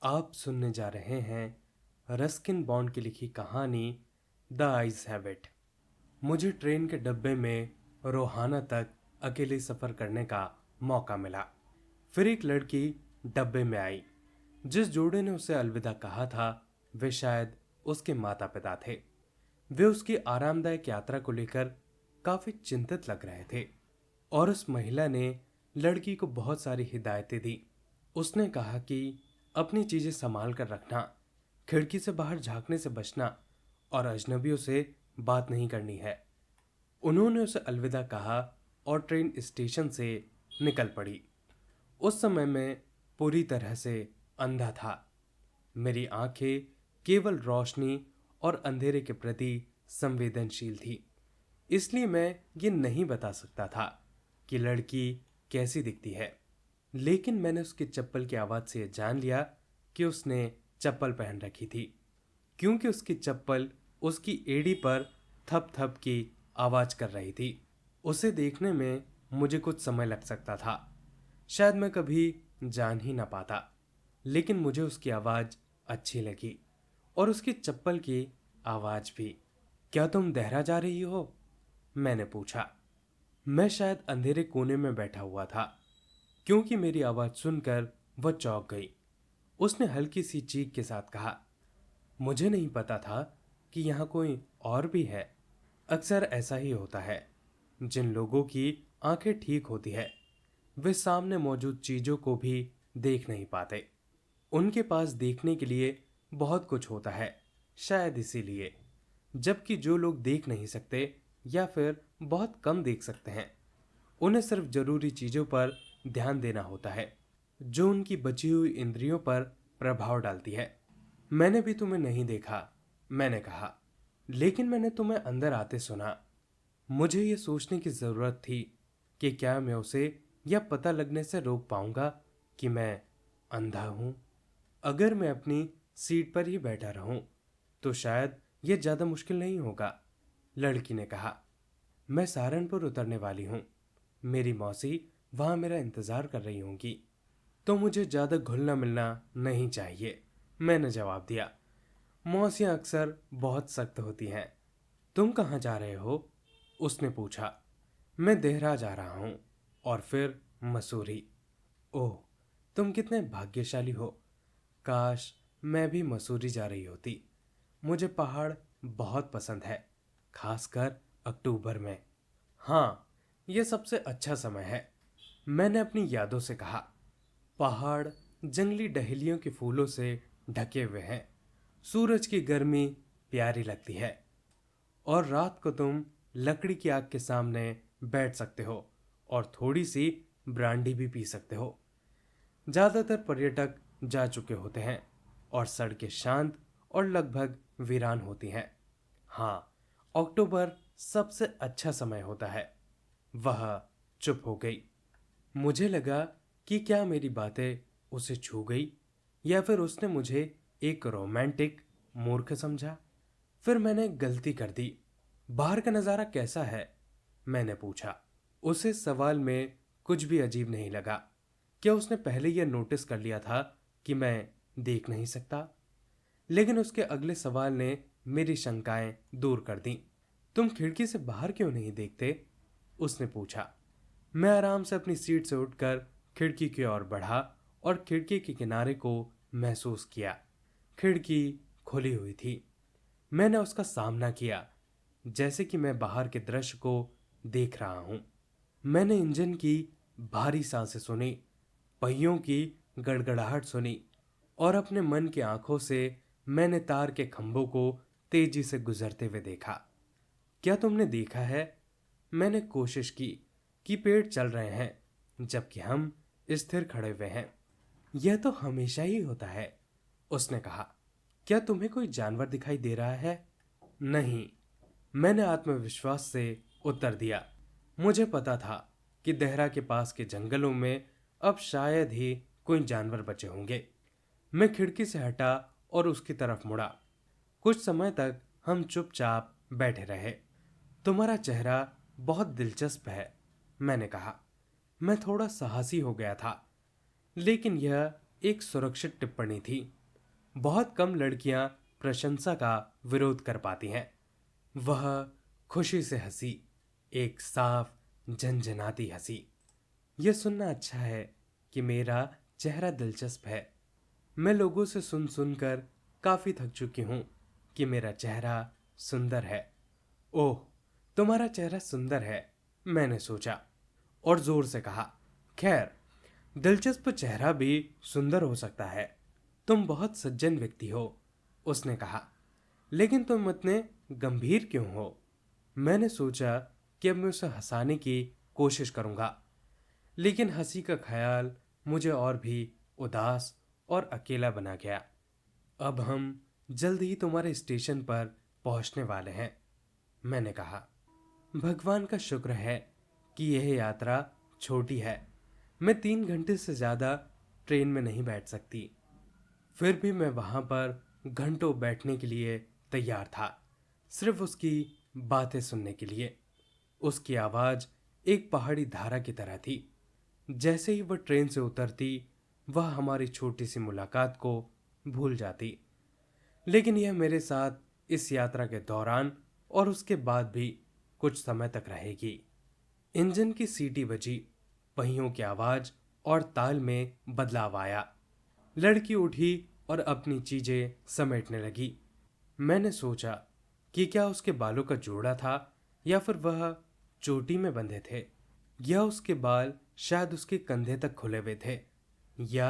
आप सुनने जा रहे हैं रस्किन बॉन्ड की लिखी कहानी द आइज हैव इट। मुझे ट्रेन के डब्बे में रोहाना तक अकेले सफर करने का मौका मिला। फिर एक लड़की डब्बे में आई। जिस जोड़े ने उसे अलविदा कहा था वे शायद उसके माता पिता थे। वे उसकी आरामदायक यात्रा को लेकर काफी चिंतित लग रहे थे और उस महिला ने लड़की को बहुत सारी हिदायतें दी। उसने कहा कि अपनी चीजें संभाल कर रखना, खिड़की से बाहर झांकने से बचना और अजनबियों से बात नहीं करनी है। उन्होंने उसे अलविदा कहा और ट्रेन स्टेशन से निकल पड़ी। उस समय मैं पूरी तरह से अंधा था। मेरी आंखें केवल रोशनी और अंधेरे के प्रति संवेदनशील थी, इसलिए मैं ये नहीं बता सकता था कि लड़की कैसी दिखती है। लेकिन मैंने उसकी चप्पल की आवाज से यह जान लिया कि उसने चप्पल पहन रखी थी, क्योंकि उसकी चप्पल उसकी एड़ी पर थप थप की आवाज कर रही थी। उसे देखने में मुझे कुछ समय लग सकता था, शायद मैं कभी जान ही ना पाता, लेकिन मुझे उसकी आवाज अच्छी लगी और उसकी चप्पल की आवाज भी। क्या तुम देहरा जा रही हो? मैंने पूछा। मैं शायद अंधेरे कोने में बैठा हुआ था, क्योंकि मेरी आवाज सुनकर वह चौंक गई। उसने हल्की सी चीख के साथ कहा, मुझे नहीं पता था कि यहाँ कोई और भी है। अक्सर ऐसा ही होता है। जिन लोगों की आंखें ठीक होती है वे सामने मौजूद चीजों को भी देख नहीं पाते। उनके पास देखने के लिए बहुत कुछ होता है, शायद इसीलिए। जबकि जो लोग देख नहीं सकते या फिर बहुत कम देख सकते हैं, उन्हें सिर्फ जरूरी चीजों पर ध्यान देना होता है जो उनकी बची हुई इंद्रियों पर प्रभाव डालती है। मैंने भी तुम्हें नहीं देखा, मैंने कहा, लेकिन मैंने तुम्हें अंदर आते सुना। मुझे यह सोचने की जरूरत थी कि क्या मैं उसे यह पता लगने से रोक पाऊंगा कि मैं अंधा हूं। अगर मैं अपनी सीट पर ही बैठा रहूं तो शायद यह ज्यादा मुश्किल नहीं होगा, लड़की ने कहा। मैं सहारनपुर उतरने वाली हूं। मेरी मौसी वहां मेरा इंतजार कर रही होंगी, तो मुझे ज्यादा घुलना मिलना नहीं चाहिए, मैंने जवाब दिया। मौसियां अक्सर बहुत सख्त होती हैं। तुम कहाँ जा रहे हो? उसने पूछा। मैं देहरा जा रहा हूं और फिर मसूरी। ओह, तुम कितने भाग्यशाली हो। काश मैं भी मसूरी जा रही होती। मुझे पहाड़ बहुत पसंद है, खासकर अक्टूबर में। हाँ, यह सबसे अच्छा समय है, मैंने अपनी यादों से कहा। पहाड़ जंगली डहेलियों के फूलों से ढके हुए हैं। सूरज की गर्मी प्यारी लगती है और रात को तुम लकड़ी की आग के सामने बैठ सकते हो और थोड़ी सी ब्रांडी भी पी सकते हो। ज्यादातर पर्यटक जा चुके होते हैं और सड़कें शांत और लगभग वीरान होती हैं। हाँ, अक्टूबर सबसे अच्छा समय होता है। वह चुप हो गई। मुझे लगा कि क्या मेरी बातें उसे छू गई या फिर उसने मुझे एक रोमांटिक मूर्ख समझा। फिर मैंने गलती कर दी। बाहर का नजारा कैसा है? मैंने पूछा। उसे सवाल में कुछ भी अजीब नहीं लगा। क्या उसने पहले यह नोटिस कर लिया था कि मैं देख नहीं सकता? लेकिन उसके अगले सवाल ने मेरी शंकाएं दूर कर दी। तुम खिड़की से बाहर क्यों नहीं देखते? उसने पूछा। मैं आराम से अपनी सीट से उठकर खिड़की की ओर बढ़ा और खिड़की के किनारे को महसूस किया। खिड़की खुली हुई थी। मैंने उसका सामना किया, जैसे कि मैं बाहर के दृश्य को देख रहा हूं। मैंने इंजन की भारी सांसें सुनी, पहियों की गड़गड़ाहट सुनी और अपने मन की आंखों से मैंने तार के खंभों को तेजी से गुजरते हुए देखा। क्या तुमने देखा है? मैंने कोशिश की कि पेड़ चल रहे हैं जबकि हम स्थिर खड़े हुए हैं। यह तो हमेशा ही होता है, उसने कहा। क्या तुम्हें कोई जानवर दिखाई दे रहा है? नहीं, मैंने आत्मविश्वास से उत्तर दिया। मुझे पता था कि देहरा के पास के जंगलों में अब शायद ही कोई जानवर बचे होंगे। मैं खिड़की से हटा और उसकी तरफ मुड़ा। कुछ समय तक हम चुपचाप बैठे रहे। तुम्हारा चेहरा बहुत दिलचस्प है, मैंने कहा। मैं थोड़ा साहसी हो गया था, लेकिन यह एक सुरक्षित टिप्पणी थी। बहुत कम लड़कियां प्रशंसा का विरोध कर पाती हैं। वह खुशी से हंसी, एक साफ झनझनाती हंसी। यह सुनना अच्छा है कि मेरा चेहरा दिलचस्प है। मैं लोगों से सुन सुनकर काफी थक चुकी हूं कि मेरा चेहरा सुंदर है। ओह, तुम्हारा चेहरा सुंदर है, मैंने सोचा और जोर से कहा। खैर, दिलचस्प चेहरा भी सुंदर हो सकता है। तुम बहुत सज्जन व्यक्ति हो, उसने कहा। लेकिन तुम इतने गंभीर क्यों हो? मैंने सोचा कि अब मैं उसे हंसाने की कोशिश करूंगा, लेकिन हंसी का ख्याल मुझे और भी उदास और अकेला बना गया। अब हम जल्द ही तुम्हारे स्टेशन पर पहुंचने वाले हैं, मैंने कहा। भगवान का शुक्र है कि यह यात्रा छोटी है। मैं 3 घंटे से ज्यादा ट्रेन में नहीं बैठ सकती। फिर भी मैं वहां पर घंटों बैठने के लिए तैयार था, सिर्फ उसकी बातें सुनने के लिए। उसकी आवाज एक पहाड़ी धारा की तरह थी। जैसे ही वह ट्रेन से उतरती, वह हमारी छोटी सी मुलाकात को भूल जाती। लेकिन यह मेरे साथ इस यात्रा के दौरान और उसके बाद भी कुछ समय तक रहेगी। इंजन की सीटी बजी, पहियों की आवाज और ताल में बदलाव आया। लड़की उठी और अपनी चीजें समेटने लगी। मैंने सोचा कि क्या उसके बालों का जोड़ा था या फिर वह चोटी में बंधे थे, या उसके बाल शायद उसके कंधे तक खुले हुए थे, या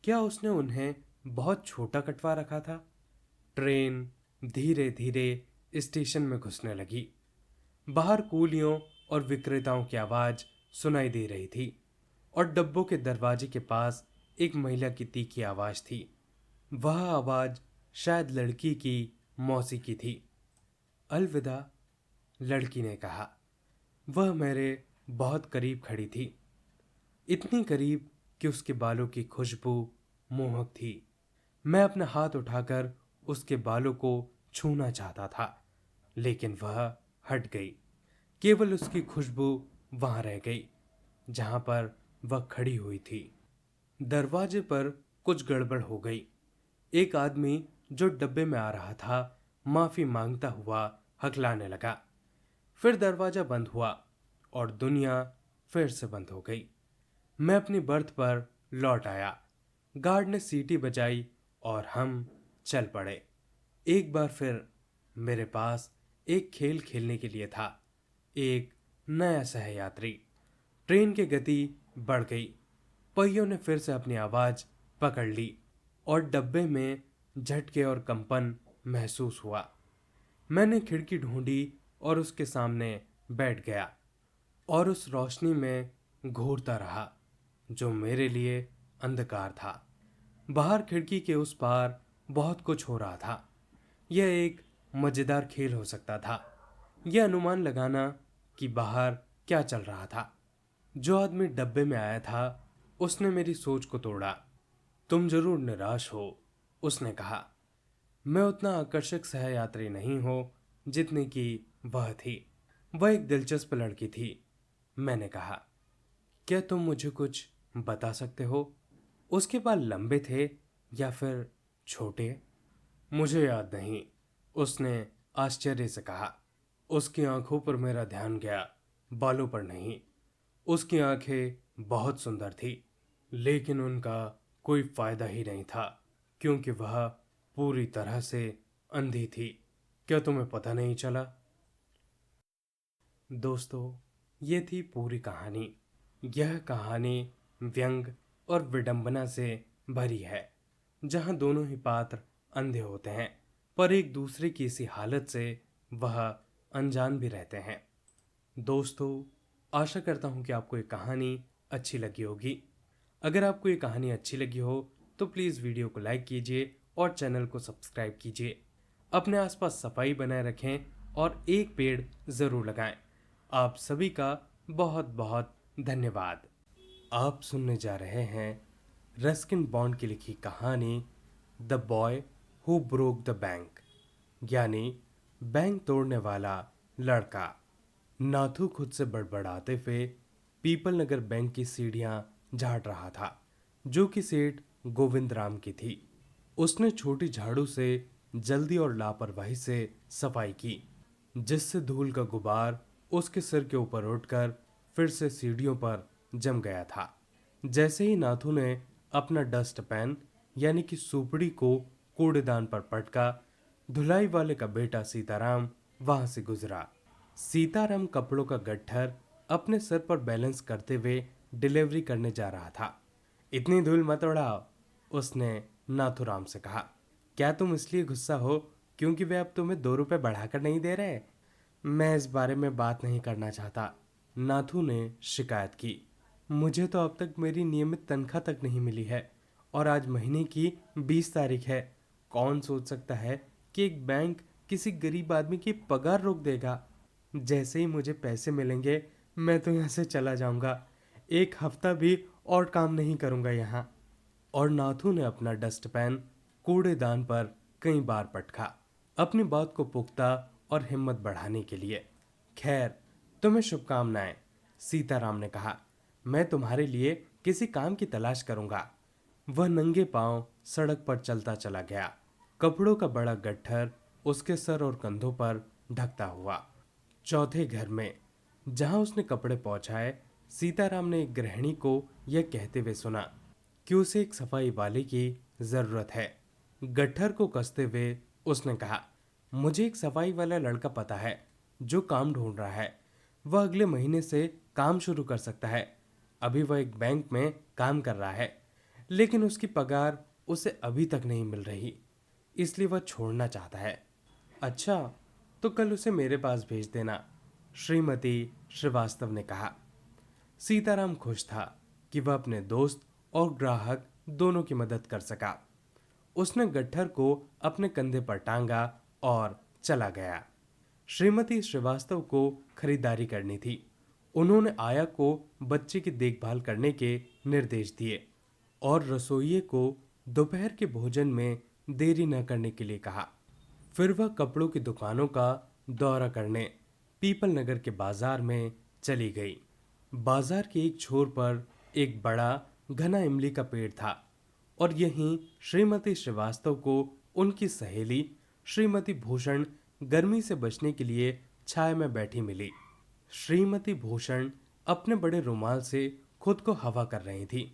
क्या उसने उन्हें बहुत छोटा कटवा रखा था। ट्रेन धीरे धीरे स्टेशन में घुसने लगी। बाहर कूलियों और विक्रेताओं की आवाज सुनाई दे रही थी और डब्बों के दरवाजे के पास एक महिला की तीखी आवाज थी। वह आवाज शायद लड़की की मौसी की थी। अलविदा, लड़की ने कहा। वह मेरे बहुत करीब खड़ी थी, इतनी करीब कि उसके बालों की खुशबू मोहक थी। मैं अपना हाथ उठाकर उसके बालों को छूना चाहता था, लेकिन वह हट गई। केवल उसकी खुशबू वहां रह गई जहां पर वह खड़ी हुई थी। दरवाजे पर कुछ गड़बड़ हो गई। एक आदमी जो डब्बे में आ रहा था माफी मांगता हुआ हकलाने लगा। फिर दरवाजा बंद हुआ और दुनिया फिर से बंद हो गई। मैं अपनी बर्थ पर लौट आया। गार्ड ने सीटी बजाई और हम चल पड़े। एक बार फिर मेरे पास एक खेल खेलने के लिए था, एक नया सहयात्री। ट्रेन की गति बढ़ गई। पहियों ने फिर से अपनी आवाज पकड़ ली और डब्बे में झटके और कंपन महसूस हुआ। मैंने खिड़की ढूंढी और उसके सामने बैठ गया और उस रोशनी में घूरता रहा जो मेरे लिए अंधकार था। बाहर खिड़की के उस पार बहुत कुछ हो रहा था। यह एक मजेदार खेल हो सकता था, यह अनुमान लगाना कि बाहर क्या चल रहा था। जो आदमी डब्बे में आया था उसने मेरी सोच को तोड़ा। तुम जरूर निराश हो, उसने कहा। मैं उतना आकर्षक सहयात्री नहीं हो जितनी कि वह थी। वह एक दिलचस्प लड़की थी, मैंने कहा। क्या तुम मुझे कुछ बता सकते हो? उसके बाल लंबे थे या फिर छोटे? मुझे याद नहीं, उसने आश्चर्य से कहा। उसकी आंखों पर मेरा ध्यान गया, बालों पर नहीं। उसकी आंखें बहुत सुंदर थी, लेकिन उनका कोई फायदा ही नहीं था क्योंकि वह पूरी तरह से अंधी थी। क्या तुम्हें पता नहीं चला? दोस्तों, ये थी पूरी कहानी। यह कहानी व्यंग और विडंबना से भरी है, जहां दोनों ही पात्र अंधे होते हैं पर एक दूसरे की इसी हालत से वह अनजान भी रहते हैं। दोस्तों, आशा करता हूं कि आपको ये कहानी अच्छी लगी होगी। अगर आपको ये कहानी अच्छी लगी हो तो प्लीज़ वीडियो को लाइक कीजिए और चैनल को सब्सक्राइब कीजिए। अपने आसपास सफाई बनाए रखें और एक पेड़ ज़रूर लगाएं। आप सभी का बहुत बहुत धन्यवाद। आप सुनने जा रहे हैं रस्किन बॉन्ड की लिखी कहानी the boy who broke the bank, यानी बैंक तोड़ने वाला लड़का। नाथू खुद से बड़बड़ाते हुए पीपल नगर बैंक की सीढ़ियां झाड़ रहा था, जो कि सेठ गोविंद राम की थी। उसने छोटी झाड़ू से जल्दी और लापरवाही से सफाई की, जिससे धूल का गुबार उसके सिर के ऊपर उठकर फिर से सीढ़ियों पर जम गया था। जैसे ही नाथू ने अपना डस्ट पैन यानी कि सुपड़ी को कूड़ेदान पर पटका, धुलाई वाले का बेटा सीताराम वहां से गुजरा। सीताराम कपड़ों का गट्ठर अपने सर पर बैलेंस करते हुए डिलीवरी करने जा रहा था। इतनी धूल मत उड़ाओ, उसने नाथूराम से कहा। क्या तुम इसलिए गुस्सा हो क्योंकि वे अब तुम्हें 2 रुपए बढ़ाकर नहीं दे रहे? मैं इस बारे में बात नहीं करना चाहता, नाथू ने शिकायत की। मुझे तो अब तक मेरी नियमित तनख्वाह तक नहीं मिली है और आज महीने की 20 तारीख है। कौन सोच सकता है कि एक बैंक किसी गरीब आदमी की पगार रोक देगा? जैसे ही मुझे पैसे मिलेंगे मैं तो यहाँ से चला जाऊंगा। एक हफ्ता भी और काम नहीं करूंगा यहाँ। और नाथू ने अपना डस्ट पैन कूड़ेदान पर कई बार पटका, अपनी बात को पुख्ता और हिम्मत बढ़ाने के लिए। खैर, तुम्हें शुभकामनाएं, सीताराम ने कहा। मैं तुम्हारे लिए किसी काम की तलाश करूंगा। वह नंगे पांव सड़क पर चलता चला गया, कपड़ों का बड़ा गट्ठर उसके सर और कंधों पर ढकता हुआ। चौथे घर में जहां उसने कपड़े पहुंचाए, सीताराम ने एक गृहिणी को यह कहते हुए सुना कि उसे एक सफाई वाले की जरूरत है। गट्ठर को कसते हुए उसने कहा, मुझे एक सफाई वाला लड़का पता है जो काम ढूंढ रहा है। वह अगले महीने से काम शुरू कर सकता है। अभी वह एक बैंक में काम कर रहा है, लेकिन उसकी पगार उसे अभी तक नहीं मिल रही, इसलिए वह छोड़ना चाहता है। अच्छा, तो कल उसे मेरे पास भेज देना, श्रीमती श्रीवास्तव ने कहा। सीताराम खुश था कि वह अपने दोस्त और ग्राहक दोनों की मदद कर सका। उसने गट्ठर को अपने कंधे पर टांगा और चला गया। श्रीमती श्रीवास्तव को खरीदारी करनी थी। उन्होंने आया को बच्चे की देखभाल करने के निर्देश दिए और रसोइये को दोपहर के भोजन में देरी न करने के लिए कहा। फिर वह कपड़ों की दुकानों का दौरा करने पीपल नगर के बाजार में चली गई। बाजार के एक छोर पर एक बड़ा घना इमली का पेड़ था और यहीं श्रीमती श्रीवास्तव को उनकी सहेली श्रीमती भूषण गर्मी से बचने के लिए छाया में बैठी मिली। श्रीमती भूषण अपने बड़े रुमाल से खुद को हवा कर रही थी।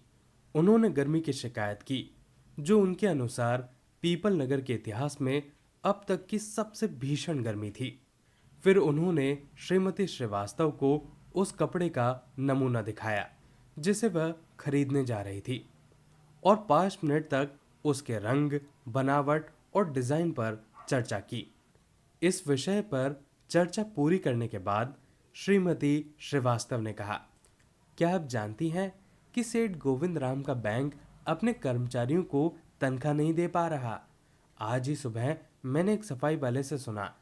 उन्होंने गर्मी की शिकायत की, जो उनके अनुसार पीपल नगर के इतिहास में अब तक की सबसे भीषण गर्मी थी। फिर उन्होंने श्रीमती श्रीवास्तव को उस कपड़े का नमूना दिखाया जिसे वह खरीदने जा रही थी और 5 मिनट तक उसके रंग, बनावट और डिजाइन पर चर्चा की। इस विषय पर चर्चा पूरी करने के बाद श्रीमती श्रीवास्तव ने कहा, क्या आप जानती हैं कि सेठ गोविंद राम का बैंक अपने कर्मचारियों को तनख्वाह नहीं दे पा रहा? आज ही सुबह मैंने एक सफाई वाले से सुना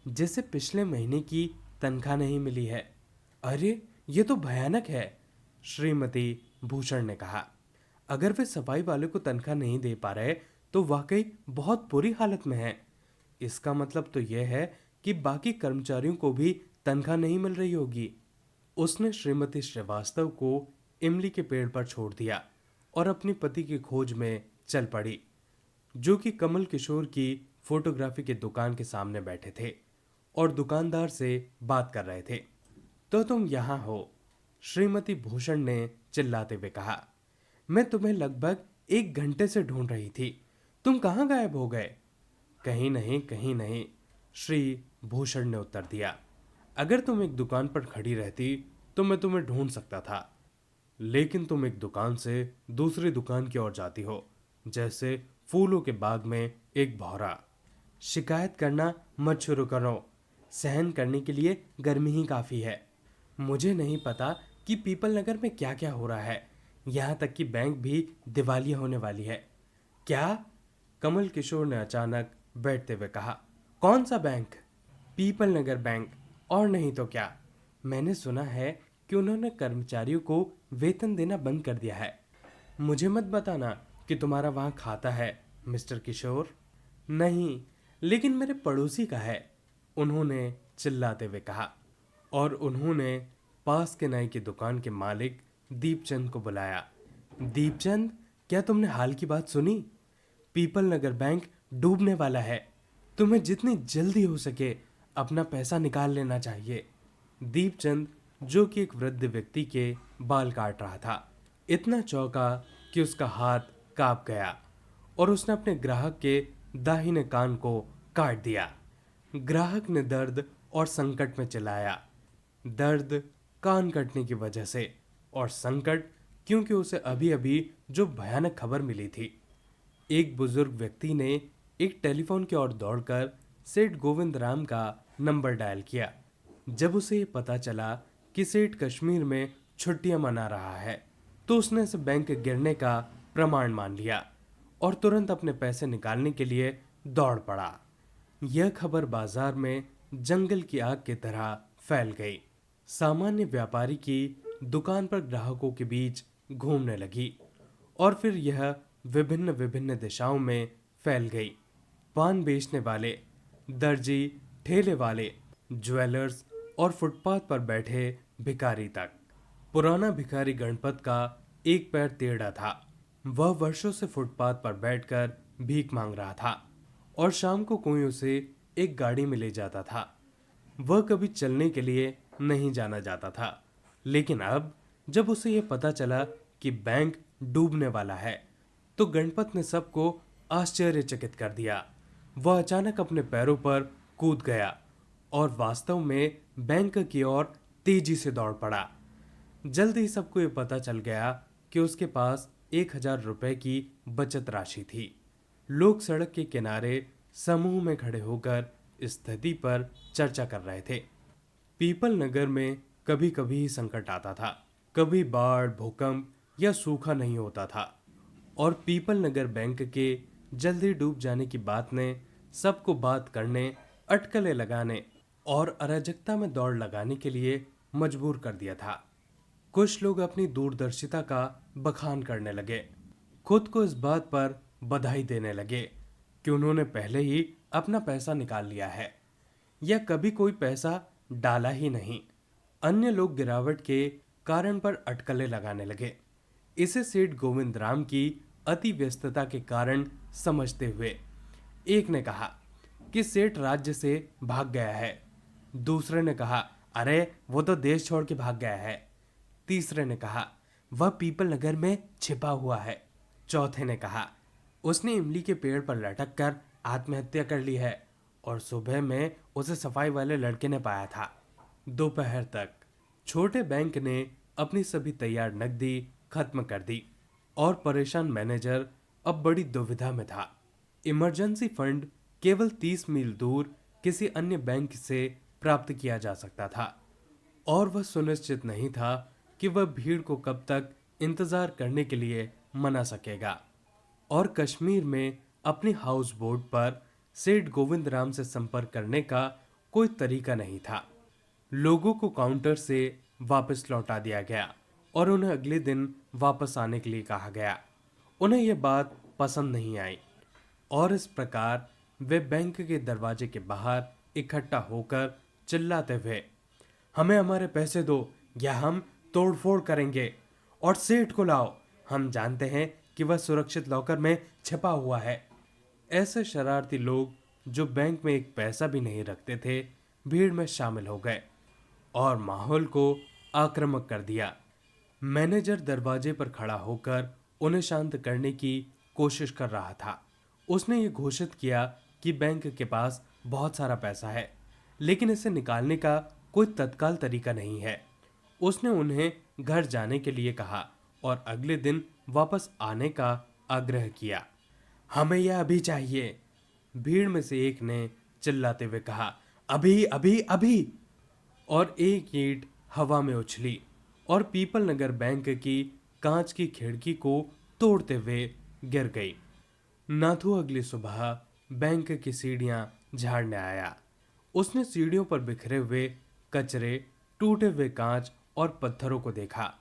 जिसे पिछले महीने की तनख्वाह नहीं मिली है। अरे, ये तो भयानक है, श्रीमती भूषण ने कहा। अगर वे सफाई वाले को तनख्वाह नहीं दे पा रहे तो वाकई बहुत बुरी हालत में है। इसका मतलब तो यह है कि बाकी कर्मचारियों को भी तनख्वाह नहीं मिल रही होगी। उसने श्रीमती श्रीवास्तव को इमली के पेड़ पर छोड़ दिया और अपनी पति की खोज में चल पड़ी, जो कि कमल किशोर की फोटोग्राफी की दुकान के सामने बैठे थे और दुकानदार से बात कर रहे थे। तो तुम यहाँ हो, श्रीमती भूषण ने चिल्लाते हुए कहा। मैं तुम्हें लगभग 1 घंटे से ढूंढ रही थी। तुम कहाँ गायब हो गए? कहीं नहीं, कहीं नहीं, श्री भूषण ने उत्तर दिया। अगर तुम एक दुकान पर खड़ी रहती तो मैं तुम्हें ढूंढ सकता था, लेकिन तुम एक दुकान से दूसरी दुकान की ओर जाती हो, जैसे फूलों के बाग में एक भौरा। शिकायत करना मत शुरू करो, सहन करने के लिए गर्मी ही काफी है। मुझे नहीं पता कि पीपल नगर में क्या क्या हो रहा है, यहाँ तक कि बैंक भी दिवालिया होने वाली है। क्या? कमल किशोर ने अचानक बैठते हुए कहा। कौन सा बैंक? पीपल नगर बैंक, और नहीं तो क्या। मैंने सुना है कि उन्होंने कर्मचारियों को वेतन देना बंद कर दिया है। मुझे मत बताना कि तुम्हारा वहां खाता है, मिस्टर किशोर। नहीं, लेकिन मेरे पड़ोसी का है, उन्होंने चिल्लाते हुए कहा। और उन्होंने पास के नाई की दुकान के मालिक दीपचंद को बुलाया। दीपचंद, क्या तुमने हाल की बात सुनी? पीपल नगर बैंक डूबने वाला है। तुम्हें जितनी जल्दी हो सके अपना पैसा निकाल लेना चाहिए। दीपचंद, जो कि एक वृद्ध व्यक्ति के बाल काट रहा था, इतना चौंका कि उसका हाथ कांप गया और उसने अपने ग्राहक के दाहिने कान को काट दिया। ग्राहक ने दर्द और संकट में चिल्लाया। दर्द कान कटने की वजह से, और संकट क्योंकि उसे अभी अभी जो भयानक खबर मिली थी। एक बुजुर्ग व्यक्ति ने एक टेलीफोन की ओर दौड़कर सेठ गोविंद राम का नंबर डायल किया। जब उसे ये पता चला कि सेठ कश्मीर में छुट्टियां मना रहा है, तो उसने इसे बैंक गिरने का प्रमाण मान लिया और तुरंत अपने पैसे निकालने के लिए दौड़ पड़ा। यह खबर बाजार में जंगल की आग की तरह फैल गई। सामान्य व्यापारी की दुकान पर ग्राहकों के बीच घूमने लगी और फिर यह विभिन्न विभिन्न दिशाओं में फैल गई। पान बेचने वाले, दर्जी, ठेले वाले, ज्वेलर्स और फुटपाथ पर बैठे भिखारी तक। पुराना भिखारी गणपत का एक पैर टेढ़ा था। वह वर्षों से फुटपाथ पर बैठकर भीख मांग रहा था और शाम को कोई उसे एक गाड़ी में ले जाता था। वह कभी चलने के लिए नहीं जाना जाता था, लेकिन अब जब उसे यह पता चला कि बैंक डूबने वाला है, तो गणपत ने सबको आश्चर्यचकित कर दिया। वह अचानक अपने पैरों पर कूद गया और वास्तव में बैंक की ओर तेजी से दौड़ पड़ा। जल्द ही सबको ये पता चल गया कि उसके पास 1,000 रुपए की बचत राशि थी। लोग सड़क के किनारे समूह में खड़े होकर स्थिति पर चर्चा कर रहे थे। पीपल नगर में कभी कभी ही संकट आता था, कभी बाढ़, भूकंप या सूखा नहीं होता था, और पीपल नगर बैंक के जल्दी डूब जाने की बात ने सबको बात करने, अटकलें लगाने और अराजकता में दौड़ लगाने के लिए मजबूर कर दिया था। कुछ लोग अपनी दूरदर्शिता का बखान करने लगे, खुद को इस बात पर बधाई देने लगे कि उन्होंने पहले ही अपना पैसा निकाल लिया है या कभी कोई पैसा डाला ही नहीं। अन्य लोग गिरावट के कारण पर अटकलें लगाने लगे। इसे सेठ गोविंद राम की अति व्यस्तता के कारण समझते हुए एक ने कहा कि सेठ राज्य से भाग गया है। दूसरे ने कहा, अरे वो तो देश छोड़ के भाग गया है। तीसरे ने कहा, वह पीपल नगर में छिपा हुआ है। चौथे ने कहा, उसने इमली के पेड़ पर लटक कर आत्महत्या कर ली है और सुबह में उसे सफाई वाले लड़के ने पाया था। दोपहर तक छोटे बैंक ने अपनी सभी तैयार नकदी खत्म कर दी और परेशान मैनेजर अब बड़ी दुविधा में था। इमरजेंसी फंड केवल 30 मील दूर किसी अन्य बैंक से प्राप्त किया जा सकता था और वह सुनिश्चित नहीं था कि वह भीड़ को कब तक इंतजार करने के लिए मना सकेगा। और कश्मीर में अपनी हाउस बोट पर सेठ गोविंद राम से संपर्क करने का कोई तरीका नहीं था। लोगों को काउंटर से वापस लौटा दिया गया और उन्हें अगले दिन वापस आने के लिए कहा गया। उन्हें यह बात पसंद नहीं आई और इस प्रकार वे बैंक के दरवाजे के बाहर इकट्ठा होकर चिल्लाते हुए, हमें हमारे पैसे दो या हम तोड़फोड़ करेंगे, और सेठ को लाओ, हम जानते हैं कि वह सुरक्षित लॉकर में छिपा हुआ है। ऐसे शरारती लोग जो बैंक में एक पैसा भी नहीं रखते थे, भीड़ में शामिल हो गए और माहौल को आक्रामक कर दिया। मैनेजर दरवाजे पर खड़ा होकर उन्हें शांत करने की कोशिश कर रहा था। उसने ये घोषित किया कि बैंक के पास बहुत सारा पैसा है, लेकिन इसे निकालने का कोई तत्काल तरीका नहीं है। उसने उन्हें घर जाने के लिए कहा और अगले दिन वापस आने का आग्रह किया। हमें यह अभी चाहिए, भीड़ में से एक ने चिल्लाते हुए कहा, अभी अभी अभी। और एक ईंट हवा में उछली और पीपल नगर बैंक की कांच की खिड़की को तोड़ते हुए गिर गई। नाथू अगली सुबह बैंक की सीढ़ियां झाड़ने आया। उसने सीढ़ियों पर बिखरे हुए कचरे, टूटे हुए कांच और पत्थरों को देखा।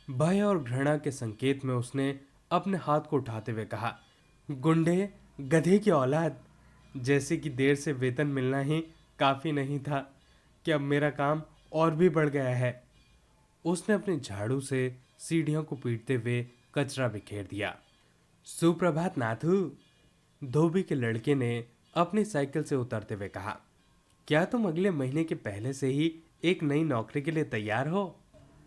भय और घृणा के संकेत में उसने अपने हाथ को उठाते हुए कहा, गुंडे, गधे की औलाद, जैसे कि देर से वेतन मिलना ही काफी नहीं था कि अब मेरा काम और भी बढ़ गया है। उसने अपने झाड़ू से सीढ़ियों को पीटते हुए कचरा बिखेर दिया। सुप्रभात नाथू। धोबी के लड़के ने अपनी साइकिल से उतरते हुए कहा, क्या तुम अगले महीने के पहले से ही एक नई नौकरी के लिए तैयार हो?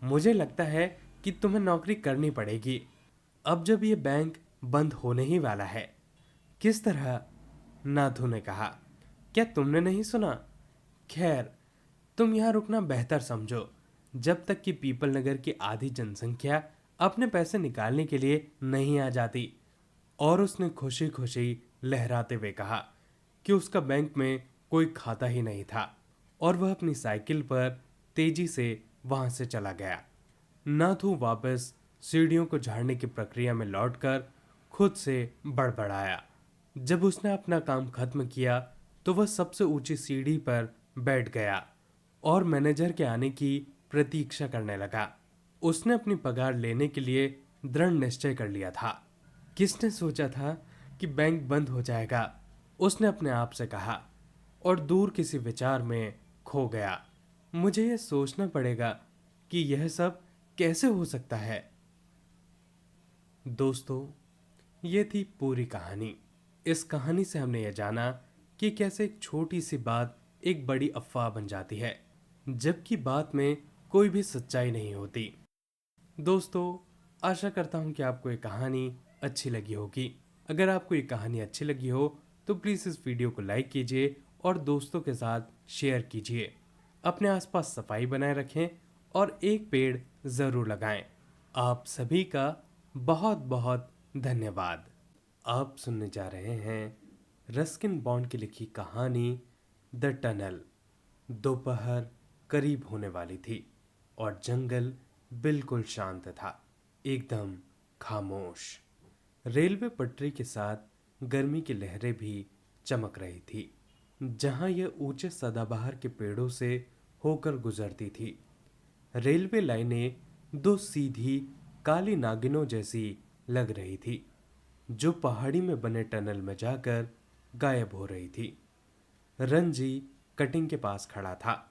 मुझे लगता है कि तुम्हें नौकरी करनी पड़ेगी, अब जब ये बैंक बंद होने ही वाला है। किस तरह? नाथू ने कहा, क्या तुमने नहीं सुना? खैर, तुम यहाँ रुकना बेहतर समझो, जब तक कि पीपल नगर की आधी जनसंख्या अपने पैसे निकालने के लिए नहीं आ जाती। और उसने खुशी खुशी लहराते हुए कहा कि उसका बैंक में कोई खाता ही नहीं था, और वह अपनी साइकिल पर तेजी से वहां से चला गया। नाथू वापस सीढ़ियों को झाड़ने की प्रक्रिया में लौटकर खुद से बड़बड़ाया। जब उसने अपना काम खत्म किया तो वह सबसे ऊंची सीढ़ी पर बैठ गया और मैनेजर के आने की प्रतीक्षा करने लगा। उसने अपनी पगार लेने के लिए दृढ़ निश्चय कर लिया था। किसने सोचा था कि बैंक बंद हो जाएगा, उसने अपने आप से कहा, और दूर किसी विचार में खो गया। मुझे यह सोचना पड़ेगा कि यह सब कैसे हो सकता है। दोस्तों, ये थी पूरी कहानी। इस कहानी से हमने यह जाना कि कैसे एक छोटी सी बात एक बड़ी अफवाह बन जाती है, जबकि बात में कोई भी सच्चाई नहीं होती। दोस्तों, आशा करता हूँ कि आपको ये कहानी अच्छी लगी होगी। अगर आपको ये कहानी अच्छी लगी हो तो प्लीज़ इस वीडियो को लाइक कीजिए और दोस्तों के साथ शेयर कीजिए। अपने आसपास सफाई बनाए रखें और एक पेड़ ज़रूर लगाएं। आप सभी का बहुत बहुत धन्यवाद। आप सुनने जा रहे हैं रस्किन बॉन्ड की लिखी कहानी द टनल। दोपहर करीब होने वाली थी और जंगल बिल्कुल शांत था, एकदम खामोश। रेलवे पटरी के साथ गर्मी की लहरें भी चमक रही थी जहां यह ऊंचे सदाबहार के पेड़ों से होकर गुजरती थी। रेलवे लाइनें दो सीधी काली नागिनों जैसी लग रही थी जो पहाड़ी में बने टनल में जाकर गायब हो रही थी। रंजी कटिंग के पास खड़ा था,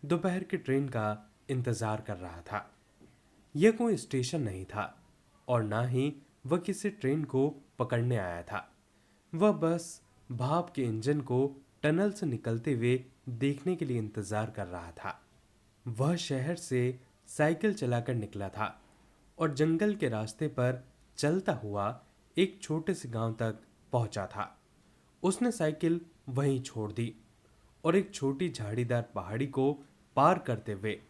दोपहर की ट्रेन का इंतजार कर रहा था। यह कोई स्टेशन नहीं था और ना ही वह किसी ट्रेन को पकड़ने आया था। वह बस भाप के इंजन को टनल से निकलते हुए देखने के लिए इंतजार कर रहा था। वह शहर से साइकिल चलाकर निकला था और जंगल के रास्ते पर चलता हुआ एक छोटे से गांव तक पहुंचा था। उसने साइकिल वहीं छोड़ दी और एक छोटी झाड़ीदार पहाड़ी को पार करते हुए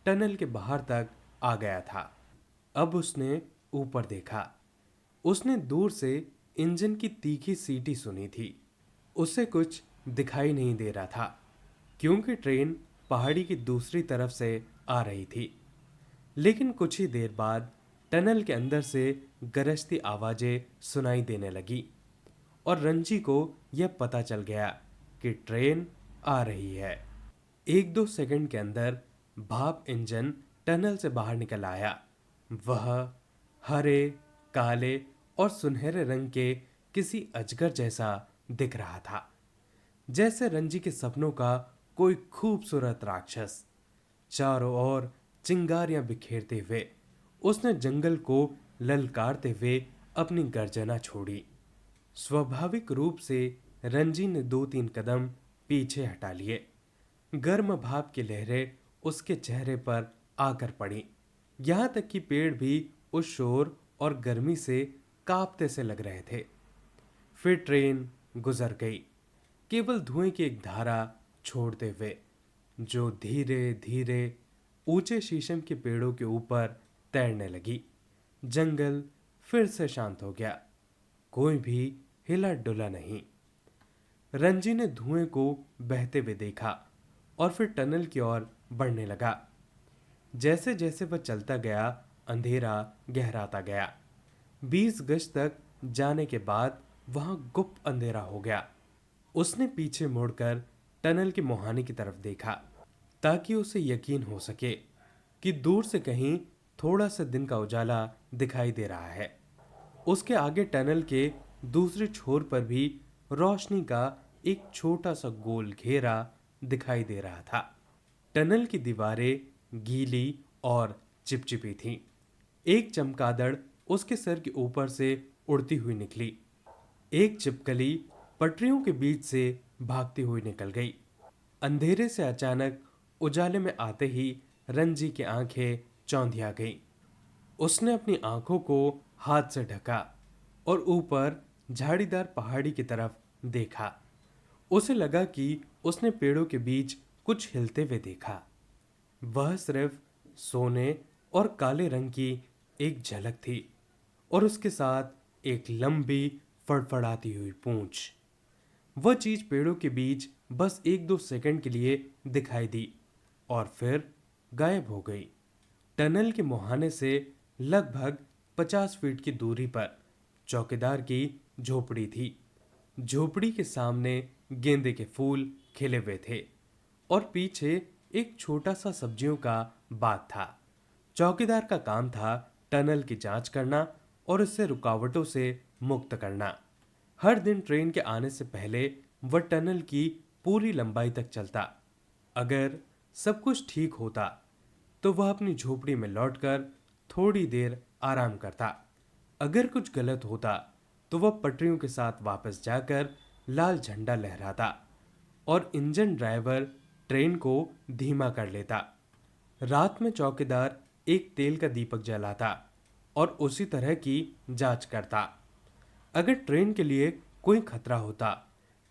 टनल के बाहर तक आ गया था। अब उसने ऊपर देखा। उसने दूर से इंजन की तीखी सीटी सुनी थी। उसे कुछ दिखाई नहीं दे रहा था क्योंकि ट्रेन पहाड़ी की दूसरी तरफ से आ रही थी। लेकिन कुछ ही देर बाद टनल के अंदर से गरजती आवाजें सुनाई देने लगी और रंजी को यह पता चल गया कि ट्रेन आ रही है। एक दो सेकंड के अंदर भाप इंजन टनल से बाहर निकल आया। वह हरे, काले और सुनहरे रंग के किसी अजगर जैसा दिख रहा था, जैसे रंजी के सपनों का कोई खूबसूरत राक्षस। चारों ओर चिंगारियां बिखेरते हुए उसने जंगल को ललकारते हुए अपनी गर्जना छोड़ी। स्वाभाविक रूप से रंजी ने दो तीन कदम पीछे हटा लिए। गर्म भाप की लहरें उसके चेहरे पर आकर पड़ी, यहां तक कि पेड़ भी उस शोर और गर्मी से कांपते से लग रहे थे। फिर ट्रेन गुजर गई, केवल धुएं की एक धारा छोड़ते हुए जो धीरे धीरे ऊंचे शीशम के पेड़ों के ऊपर तैरने लगी। जंगल फिर से शांत हो गया, कोई भी हिला डुला नहीं। रंजी ने धुएं को बहते हुए देखा और फिर टनल की ओर बढ़ने लगा। जैसे जैसे वह चलता गया अंधेरा गहराता गया। 20 गज तक जाने के बाद वहां गुप्त अंधेरा हो गया। उसने पीछे मुड़कर टनल के मुहाने की तरफ देखा ताकि उसे यकीन हो सके कि दूर से कहीं थोड़ा सा दिन का उजाला दिखाई दे रहा है। उसके आगे टनल के दूसरे छोर पर भी रोशनी का एक छोटा सा गोल घेरा दिखाई दे रहा था। टनल की दीवारें गीली और चिपचिपी थीं। एक चमगादड़ उसके सर के ऊपर से उड़ती हुई निकली। एक छिपकली पटरियों के बीच से भागती हुई निकल गई। अंधेरे से अचानक उजाले में आते ही रंजी की आंखें चौंधिया गईं। उसने अपनी आंखों को हाथ से ढका और ऊपर झाड़ीदार पहाड़ी की तरफ देखा। उसे लगा कि उसने पेड़ों के बीच कुछ हिलते हुए देखा। वह सिर्फ सोने और काले रंग की एक झलक थी और उसके साथ एक लंबी फड़फड़ाती हुई पूंछ। वह चीज पेड़ों के बीच बस 1-2 सेकंड के लिए दिखाई दी और फिर गायब हो गई। टनल के मुहाने से लगभग 50 फीट की दूरी पर चौकीदार की झोपड़ी थी। झोपड़ी के सामने गेंदे के फूल खिले हुए थे और पीछे एक छोटा सा सब्जियों का बाग था। चौकीदार का काम था टनल की जांच करना और इससे रुकावटों से मुक्त करना। हर दिन ट्रेन के आने से पहले वह टनल की पूरी लंबाई तक चलता। अगर सब कुछ ठीक होता तो वह अपनी झोपड़ी में लौटकर थोड़ी देर आराम करता। अगर कुछ गलत होता तो वह पटरियों के साथ वापस जाकर लाल झंडा लहराता और इंजन ड्राइवर ट्रेन को धीमा कर लेता। रात में चौकीदार एक तेल का दीपक जलाता और उसी तरह की जांच करता। अगर ट्रेन के लिए कोई खतरा होता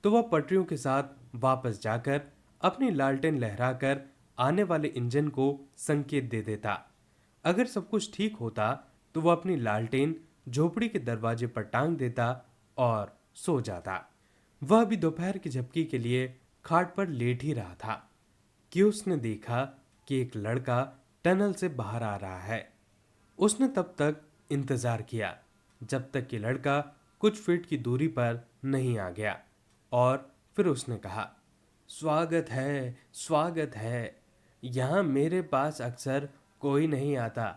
तो वह पटरियों के साथ वापस जाकर अपनी लालटेन लहराकर आने वाले इंजन को संकेत दे देता। अगर सब कुछ ठीक होता तो वह अपनी लालटेन झोपड़ी के दरवाजे पर टांग देता और सो जाता। वह भी दोपहर की झपकी के लिए खाट पर लेट ही रहा था कि उसने देखा कि एक लड़का टनल से बाहर आ रहा है। उसने तब तक इंतजार किया जब तक कि लड़का कुछ फीट की दूरी पर नहीं आ गया और फिर उसने कहा, स्वागत है। यहाँ मेरे पास अक्सर कोई नहीं आता।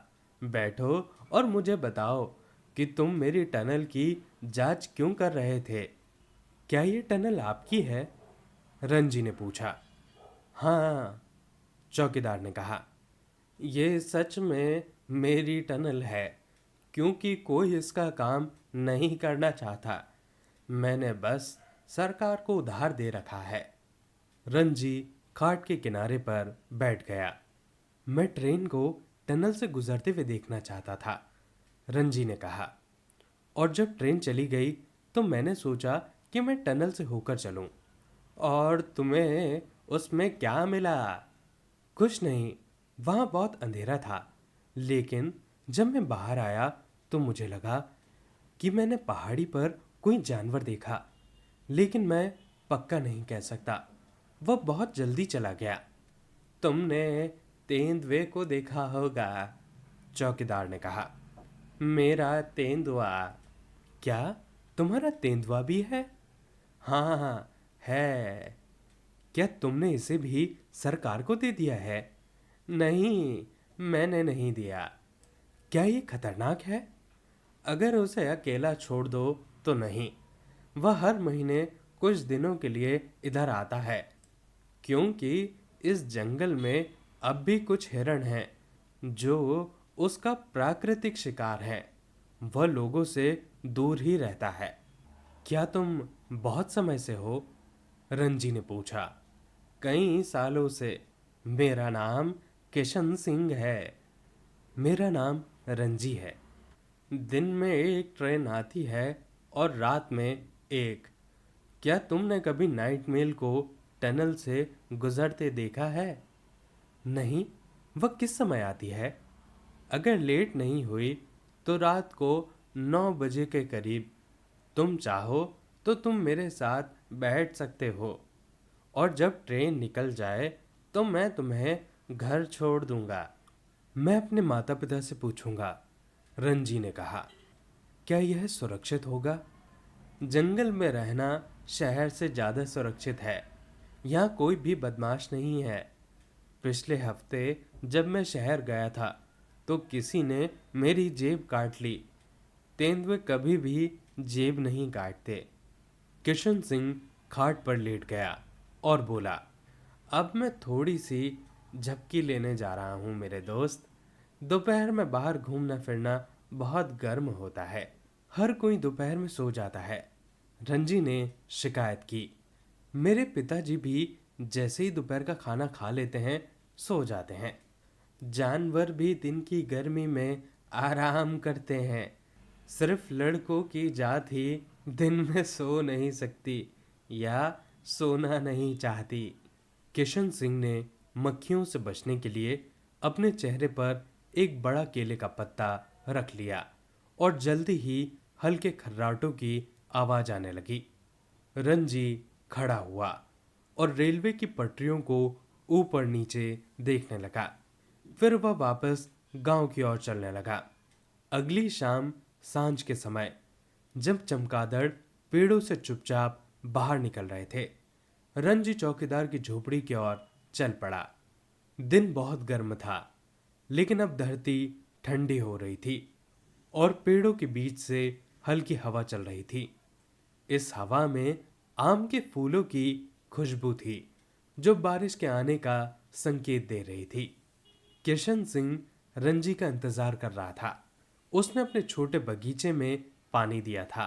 बैठो और मुझे बताओ कि तुम मेरी टनल की जांच क्यों कर रहे थे। क्या ये टनल आपकी है? रंजी ने पूछा। हाँ, चौकीदार ने कहा, ये सच में मेरी टनल है क्योंकि कोई इसका काम नहीं करना चाहता। मैंने बस सरकार को उधार दे रखा है। रंजी खाट के किनारे पर बैठ गया। मैं ट्रेन को टनल से गुजरते हुए देखना चाहता था, रंजी ने कहा। और जब ट्रेन चली गई तो मैंने सोचा कि मैं टनल से होकर चलूं। और तुम्हें उसमें क्या मिला? कुछ नहीं, वहां बहुत अंधेरा था। लेकिन जब मैं बाहर आया तो मुझे लगा कि मैंने पहाड़ी पर कोई जानवर देखा, लेकिन मैं पक्का नहीं कह सकता। वह बहुत जल्दी चला गया। तुमने तेंदुए को देखा होगा, चौकीदार ने कहा। मेरा तेंदुआ? क्या तुम्हारा तेंदुआ भी है? हाँ, है। क्या तुमने इसे भी सरकार को दे दिया है? नहीं, मैंने नहीं दिया। क्या ये खतरनाक है? अगर उसे अकेला छोड़ दो तो नहीं। वह हर महीने कुछ दिनों के लिए इधर आता है क्योंकि इस जंगल में अब भी कुछ हिरण हैं जो उसका प्राकृतिक शिकार है। वह लोगों से दूर ही रहता है। क्या तुम बहुत समय से हो? रंजी ने पूछा। कई सालों से। मेरा नाम किशन सिंह है। मेरा नाम रंजी है। दिन में एक ट्रेन आती है और रात में एक। क्या तुमने कभी नाइट मेल को टनल से गुजरते देखा है? नहीं, वह किस समय आती है? अगर लेट नहीं हुई तो रात को 9 बजे के करीब। तुम चाहो तो तुम मेरे साथ बैठ सकते हो और जब ट्रेन निकल जाए तो मैं तुम्हें घर छोड़ दूंगा। मैं अपने माता पिता से पूछूंगा, रंजी ने कहा। क्या यह सुरक्षित होगा? जंगल में रहना शहर से ज़्यादा सुरक्षित है। यहाँ कोई भी बदमाश नहीं है। पिछले हफ्ते जब मैं शहर गया था तो किसी ने मेरी जेब काट ली। तेंदुए कभी भी जेब नहीं काटते। किशन सिंह खाट पर लेट गया और बोला, अब मैं थोड़ी सी झपकी लेने जा रहा हूँ मेरे दोस्त। दोपहर में बाहर घूमना फिरना बहुत गर्म होता है। हर कोई दोपहर में सो जाता है। रंजी ने शिकायत की। मेरे पिताजी भी जैसे ही दोपहर का खाना खा लेते हैं सो जाते हैं। जानवर भी दिन की गर्मी में आराम करते हैं। सिर्फ लड़कों की जात ही दिन में सो नहीं सकती या सोना नहीं चाहती। किशन सिंह ने मक्खियों से बचने के लिए अपने चेहरे पर एक बड़ा केले का पत्ता रख लिया और जल्दी ही हल्के खर्राटों की आवाज आने लगी। रंजी खड़ा हुआ और रेलवे की पटरियों को ऊपर नीचे देखने लगा। फिर वह वापस गांव की ओर चलने लगा। अगली शाम सांझ के समय जब चमगादड़ पेड़ों से चुपचाप बाहर निकल रहे थे, रंजी चौकीदार की झोपड़ी की ओर चल पड़ा। दिन बहुत गर्म था, लेकिन अब धरती ठंडी हो रही थी और पेड़ों के बीच से हल्की हवा चल रही थी। इस हवा में आम के फूलों की खुशबू थी जो बारिश के आने का संकेत दे रही थी। किशन सिंह रंजी का इंतजार कर रहा था। उसने अपने छोटे बगीचे में पानी दिया था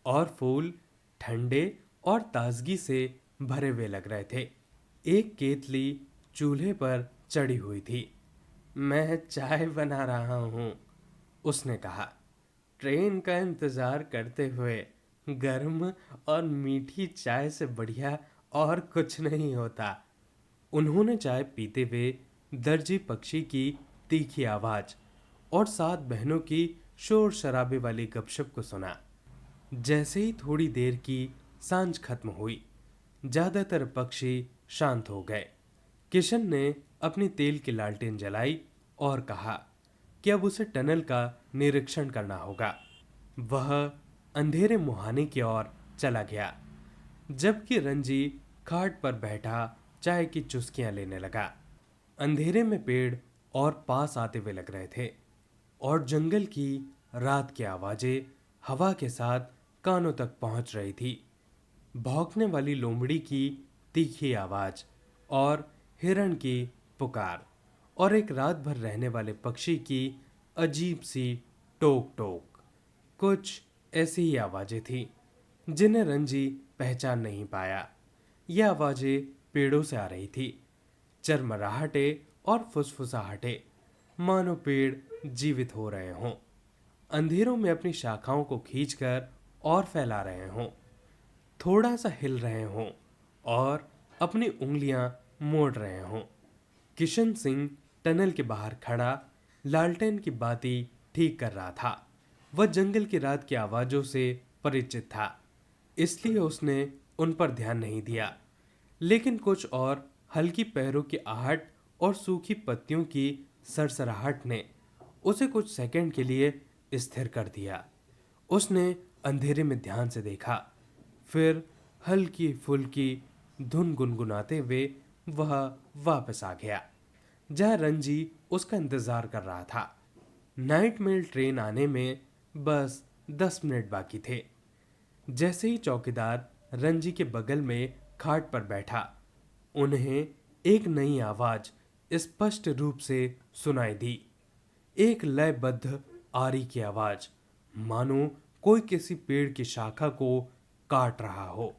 और फूल ठंडे और ताजगी से भरे हुए लग रहे थे। एक केतली चूल्हे पर चढ़ी हुई थी। मैं चाय बना रहा हूँ, उसने कहा। ट्रेन का इंतजार करते हुए गर्म और मीठी चाय से बढ़िया और कुछ नहीं होता। उन्होंने चाय पीते हुए दर्जी पक्षी की तीखी आवाज और 7 बहनों की शोर शराबे वाली गपशप को सुना। जैसे ही थोड़ी देर की सांझ खत्म हुई, ज्यादातर पक्षी शांत हो गए। किशन ने अपनी तेल की लालटेन जलाई और कहा कि अब उसे टनल का निरीक्षण करना होगा। वह अंधेरे मुहाने की ओर चला गया, जबकि रंजी खाट पर बैठा चाय की चुस्कियां लेने लगा। अंधेरे में पेड़ और पास आते हुए लग रहे थे और जंगल की रात की आवाजें हवा के साथ कानों तक पहुंच रही थी। भौंकने वाली लोमड़ी की तीखी आवाज और हिरण की पुकार और एक रात भर रहने वाले पक्षी की अजीब सी टोक टोक, कुछ ऐसी ही आवाजें थी जिन्हें रंजी पहचान नहीं पाया। ये आवाजें पेड़ों से आ रही थी, चरमराहटे और फुसफुसाहटे, मानो पेड़ जीवित हो रहे हों, अंधेरों में अपनी शाखाओं को खींचकर और फैला रहे हों, थोड़ा सा हिल रहे हों और अपनी उंगलियां मोड़ रहे हों। किशन सिंह टनल के बाहर खड़ा लालटेन की बाती ठीक कर रहा था। वह जंगल की रात की आवाजों से परिचित था, इसलिए उसने उन पर ध्यान नहीं दिया। लेकिन कुछ और हल्की पैरों की आहट और सूखी पत्तियों की सरसराहट ने उसे कुछ सेकंड के लिए स्थिर कर दिया। उसने अंधेरे में ध्यान से देखा, फिर हल्की फुल्की धुन गुनगुनाते हुए वह वापस आ गया जहां रंजी उसका इंतजार कर रहा था। नाइट मेल ट्रेन आने में बस 10 मिनट बाकी थे। जैसे ही चौकीदार रंजी के बगल में खाट पर बैठा, उन्हें एक नई आवाज स्पष्ट रूप से सुनाई दी। एक लयबद्ध आरी की आवाज, मानो कोई किसी पेड़ की शाखा को काट रहा हो।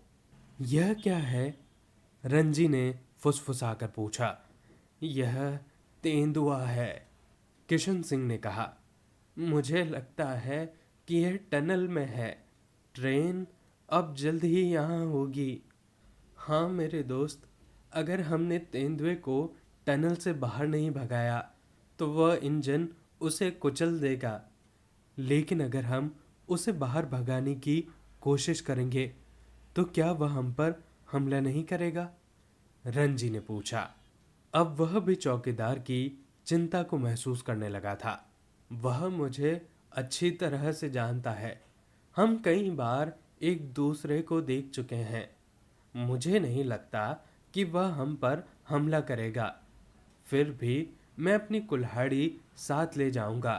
यह क्या है? रंजी ने फुसफुसाकर पूछा। यह तेंदुआ है, किशन सिंह ने कहा। मुझे लगता है कि यह टनल में है। ट्रेन अब जल्द ही यहाँ होगी। हाँ मेरे दोस्त, अगर हमने तेंदुए को टनल से बाहर नहीं भगाया तो वह इंजन उसे कुचल देगा। लेकिन अगर हम उसे बाहर भगाने की कोशिश करेंगे तो क्या वह हम पर हमला नहीं करेगा? रंजी ने पूछा। अब वह भी चौकीदार की चिंता को महसूस करने लगा था। वह मुझे अच्छी तरह से जानता है। हम कई बार एक दूसरे को देख चुके हैं। मुझे नहीं लगता कि वह हम पर हमला करेगा। फिर भी मैं अपनी कुल्हाड़ी साथ ले जाऊंगा।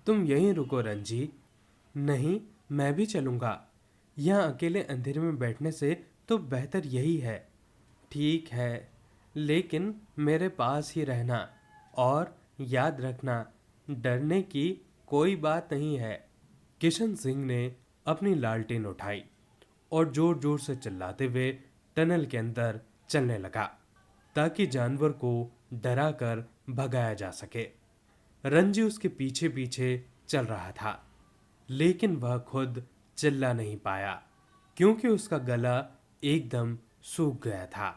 तुम यहीं रुको रंजी। नहीं, मैं भी चलूंगा। यहाँ अकेले अंधेरे में बैठने से तो बेहतर यही है। ठीक है, लेकिन मेरे पास ही रहना और याद रखना, डरने की कोई बात नहीं है। किशन सिंह ने अपनी लालटेन उठाई और जोर जोर से चिल्लाते हुए टनल के अंदर चलने लगा ताकि जानवर को डराकर भगाया जा सके। रंजी उसके पीछे पीछे चल रहा था, लेकिन वह खुद चिल्ला नहीं पाया क्योंकि उसका गला एकदम सूख गया था।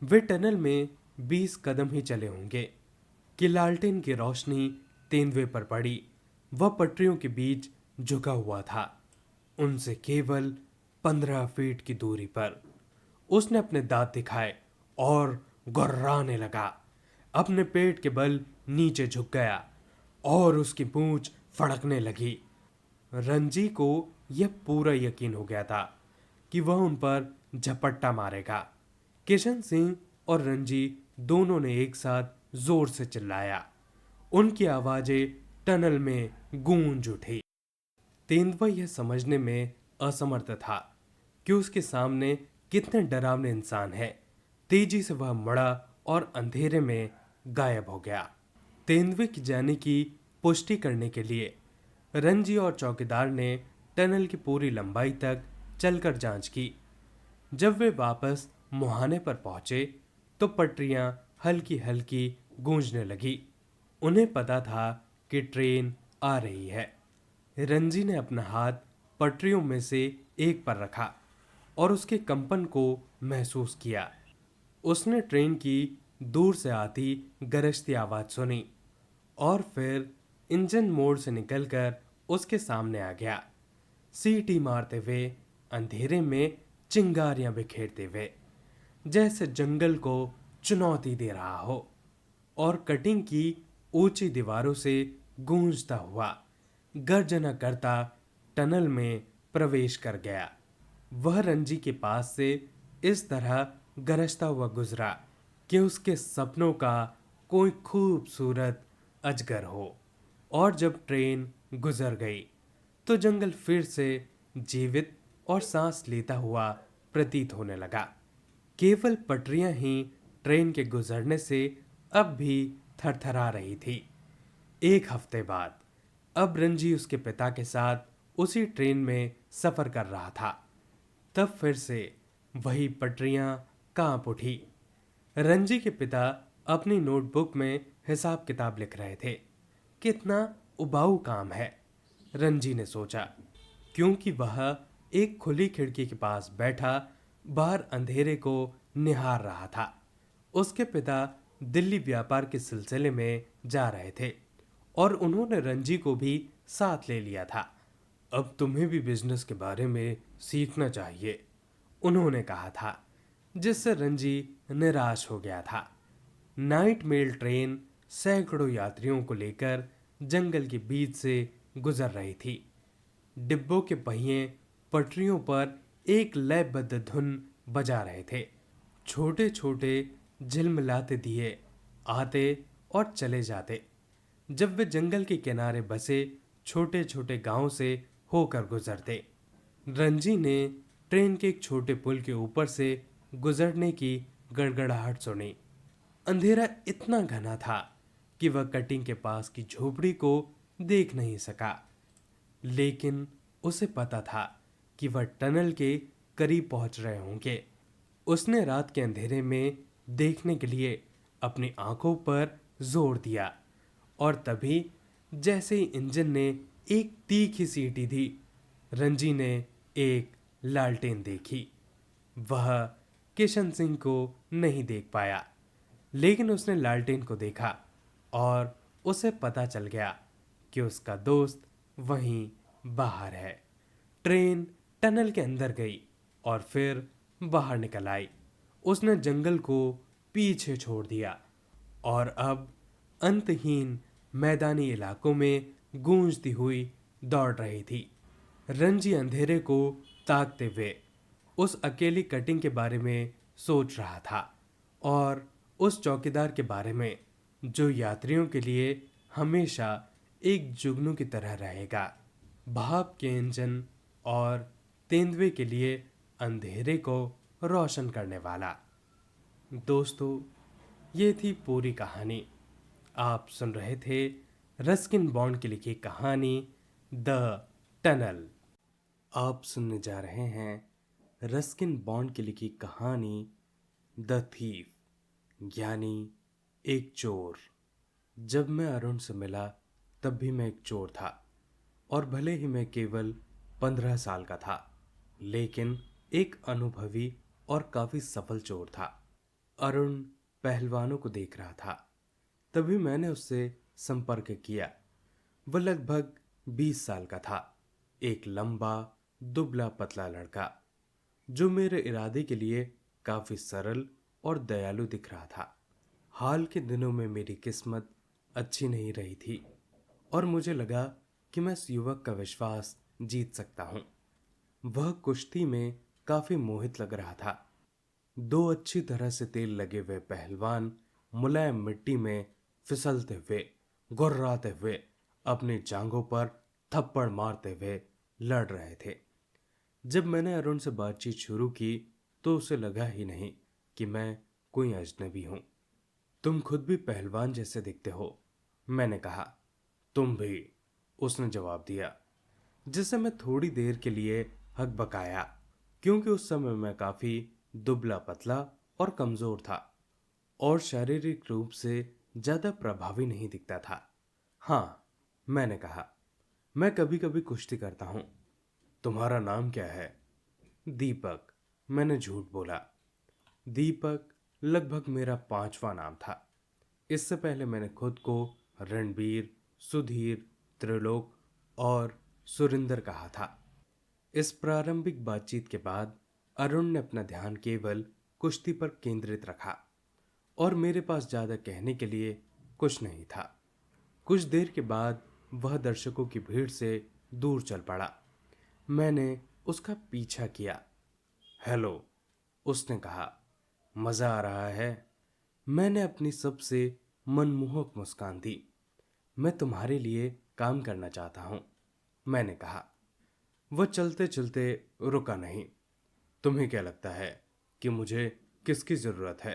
वे टनल में 20 कदम ही चले होंगे कि लालटेन की रोशनी तेंदुए पर पड़ी। वह पटरियों के बीच झुका हुआ था, उनसे केवल 15 फीट की दूरी पर। उसने अपने दांत दिखाए और गुर्राने लगा। अपने पेट के बल नीचे झुक गया और उसकी पूंछ फड़कने लगी। रंजी को यह पूरा यकीन हो गया था कि वह उन पर झपट्टा मारेगा। किशन सिंह और रंजी दोनों ने एक साथ जोर से चिल्लाया। उनकी आवाजें टनल में गूंज उठी। तेंदुआ यह समझने में असमर्थ था कि उसके सामने कितने डरावने इंसान हैं। तेजी से वह मुड़ा और अंधेरे में गायब हो गया। तेंदुए की जाने की पुष्टि करने के लिए रंजी और चौकीदार ने टनल की पूरी लंबाई तक चलकर जांच की। जब वे वापस मुहाने पर पहुंचे तो पटरियां हल्की हल्की गूंजने लगी। उन्हें पता था कि ट्रेन आ रही है। रंजी ने अपना हाथ पटरियों में से एक पर रखा और उसके कंपन को महसूस किया। उसने ट्रेन की दूर से आती गरजती आवाज सुनी और फिर इंजन मोड़ से निकलकर उसके सामने आ गया, सीटी मारते हुए, अंधेरे में चिंगारियां बिखेरते हुए, जैसे जंगल को चुनौती दे रहा हो। और कटिंग की ऊंची दीवारों से गूंजता हुआ गर्जना करता टनल में प्रवेश कर गया। वह रंजी के पास से इस तरह गरजता हुआ गुजरा कि उसके सपनों का कोई खूबसूरत अजगर हो। और जब ट्रेन गुजर गई तो जंगल फिर से जीवित और सांस लेता हुआ प्रतीत होने लगा। केवल पटरियां ही ट्रेन के गुजरने से अब भी थरथरा रही थी। एक हफ्ते बाद अब रंजी उसके पिता के साथ उसी ट्रेन में सफर कर रहा था। तब फिर से वही पटरियां कांप उठी। रंजी के पिता अपनी नोटबुक में हिसाब किताब लिख रहे थे। कितना उबाऊ काम है, रंजी ने सोचा, क्योंकि वह एक खुली खिड़की के पास बैठा बाहर अंधेरे को निहार रहा था। उसके पिता दिल्ली व्यापार के सिलसिले में जा रहे थे और उन्होंने रंजी को भी साथ ले लिया था। अब तुम्हें भी बिजनेस के बारे में सीखना चाहिए, उन्होंने कहा था, जिससे रंजी निराश हो गया था। नाइट मेल ट्रेन सैकड़ों यात्रियों को लेकर जंगल के बीच से गुजर रही थी। डिब्बों के पहिए पटरियों पर एक लयबद्ध धुन बजा रहे थे। छोटे छोटे झिलमिलाते दिए आते और चले जाते जब वे जंगल के किनारे बसे छोटे छोटे गांव से होकर गुजरते। रंजी ने ट्रेन के एक छोटे पुल के ऊपर से गुजरने की गड़गड़ाहट सुनी। अंधेरा इतना घना था कि वह कटिंग के पास की झोपड़ी को देख नहीं सका, लेकिन उसे पता था कि वह टनल के करीब पहुंच रहे होंगे। उसने रात के अंधेरे में देखने के लिए अपनी आंखों पर जोर दिया और तभी जैसे ही इंजन ने एक तीखी सीटी दी, रंजी ने एक लालटेन देखी। वह किशन सिंह को नहीं देख पाया, लेकिन उसने लालटेन को देखा और उसे पता चल गया कि उसका दोस्त वहीं बाहर है। ट्रेन टनल के अंदर गई और फिर बाहर निकल आई। उसने जंगल को पीछे छोड़ दिया और अब अंतहीन मैदानी इलाकों में गूंजती हुई दौड़ रही थी। रंजी अंधेरे को ताकते हुए उस अकेली कटिंग के बारे में सोच रहा था और उस चौकीदार के बारे में जो यात्रियों के लिए हमेशा एक जुगनू की तरह रहेगा, भाप के इंजन और तेंदुए के लिए अंधेरे को रोशन करने वाला। दोस्तों, ये थी पूरी कहानी। आप सुन रहे थे रस्किन बॉन्ड की लिखी कहानी द टनल। आप सुनने जा रहे हैं रस्किन बॉन्ड की लिखी कहानी द थीफ, यानी एक चोर। जब मैं अरुण से मिला तब भी मैं एक चोर था, और भले ही मैं केवल 15 साल का था, लेकिन एक अनुभवी और काफी सफल चोर था। अरुण पहलवानों को देख रहा था, तभी मैंने उससे संपर्क किया। वह लगभग 20 साल का था, एक लंबा दुबला पतला लड़का जो मेरे इरादे के लिए काफी सरल और दयालु दिख रहा था। हाल के दिनों में मेरी किस्मत अच्छी नहीं रही थी, और मुझे लगा कि मैं इस युवक का विश्वास जीत सकता हूँ। वह कुश्ती में काफी मोहित लग रहा था। दो अच्छी तरह से तेल लगे हुए पहलवान मुलायम मिट्टी में फिसलते हुए, गुर्राते हुए, अपनी जांघों पर थप्पड़ मारते हुए लड़ रहे थे। जब मैंने अरुण से बातचीत शुरू की तो उसे लगा ही नहीं कि मैं कोई अजनबी हूं। तुम खुद भी पहलवान जैसे दिखते हो, मैंने कहा। तुम भी, उसने जवाब दिया, जिसे मैं थोड़ी देर के लिए हकबकाया, क्योंकि उस समय मैं काफी दुबला पतला और कमजोर था, और शारीरिक रूप से ज्यादा प्रभावी नहीं दिखता था। हाँ, मैंने कहा, मैं कभी कभी कुश्ती करता हूं। तुम्हारा नाम क्या है? दीपक, मैंने झूठ बोला। दीपक लगभग मेरा पांचवा नाम था। इससे पहले मैंने खुद को रणबीर, सुधीर, त्रिलोक और सुरिंदर कहा था। इस प्रारंभिक बातचीत के बाद अरुण ने अपना ध्यान केवल कुश्ती पर केंद्रित रखा, और मेरे पास ज्यादा कहने के लिए कुछ नहीं था। कुछ देर के बाद वह दर्शकों की भीड़ से दूर चल पड़ा। मैंने उसका पीछा किया। हेलो, उसने कहा, मजा आ रहा है? मैंने अपनी सबसे मनमोहक मुस्कान दी। मैं तुम्हारे लिए काम करना चाहता हूं, मैंने कहा। वह चलते चलते रुका नहीं। तुम्हें क्या लगता है कि मुझे किसकी जरूरत है?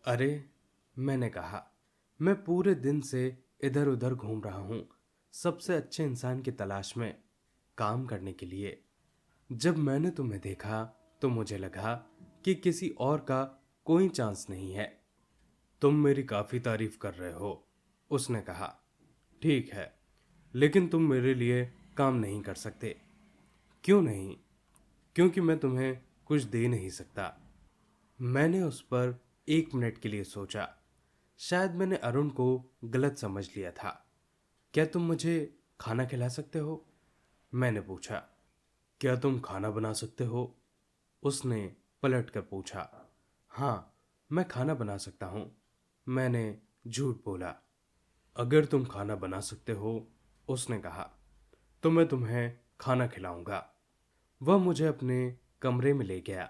अरे, मैंने कहा, मैं पूरे दिन से इधर उधर घूम रहा हूं, सबसे अच्छे इंसान की तलाश में, काम करने के लिए। जब मैंने तुम्हें देखा तो मुझे लगा कि किसी और का कोई चांस नहीं है। तुम मेरी काफी तारीफ कर रहे हो, उसने कहा। ठीक है, लेकिन तुम मेरे लिए काम नहीं कर सकते। क्यों नहीं? क्योंकि मैं तुम्हें कुछ दे नहीं सकता। मैंने उस पर 1 मिनट के लिए सोचा। शायद मैंने अरुण को गलत समझ लिया था। क्या तुम मुझे खाना खिला सकते हो? मैंने पूछा। क्या तुम खाना बना सकते हो? उसने पलट कर पूछा। हाँ, मैं खाना बना सकता हूँ, मैंने झूठ बोला। अगर तुम खाना बना सकते हो, उसने कहा, तो मैं तुम्हें खाना खिलाऊंगा। वह मुझे अपने कमरे में ले गया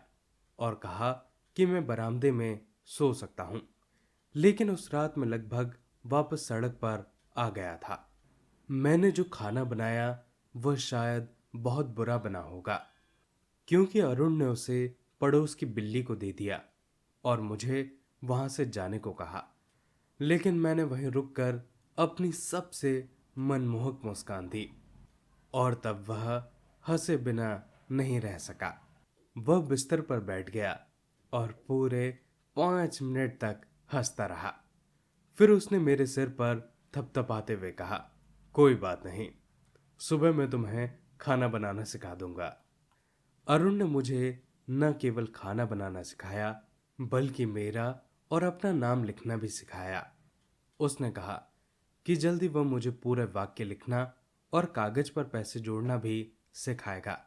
और कहा कि मैं बरामदे में सो सकता हूँ। लेकिन उस रात मैं लगभग वापस सड़क पर आ गया था। मैंने जो खाना बनाया वह शायद बहुत बुरा बना होगा, क्योंकि अरुण ने उसे पड़ोस की बिल्ली को दे दिया और मुझे वहां से जाने को कहा। लेकिन मैंने वहीं रुककर अपनी सबसे मनमोहक मुस्कान दी, और तब वह हंसे बिना नहीं रह सका। वह बिस्तर पर बैठ गया और पूरे 5 मिनट तक हंसता रहा। फिर उसने मेरे सिर पर थपथपाते हुए कहा, कोई बात नहीं, सुबह मैं तुम्हें खाना बनाना सिखा दूंगा। अरुण ने मुझे न केवल खाना बनाना सिखाया, बल्कि मेरा और अपना नाम लिखना भी सिखाया। उसने कहा कि जल्दी वह मुझे पूरे वाक्य लिखना और कागज पर पैसे जोड़ना भी सिखाएगा,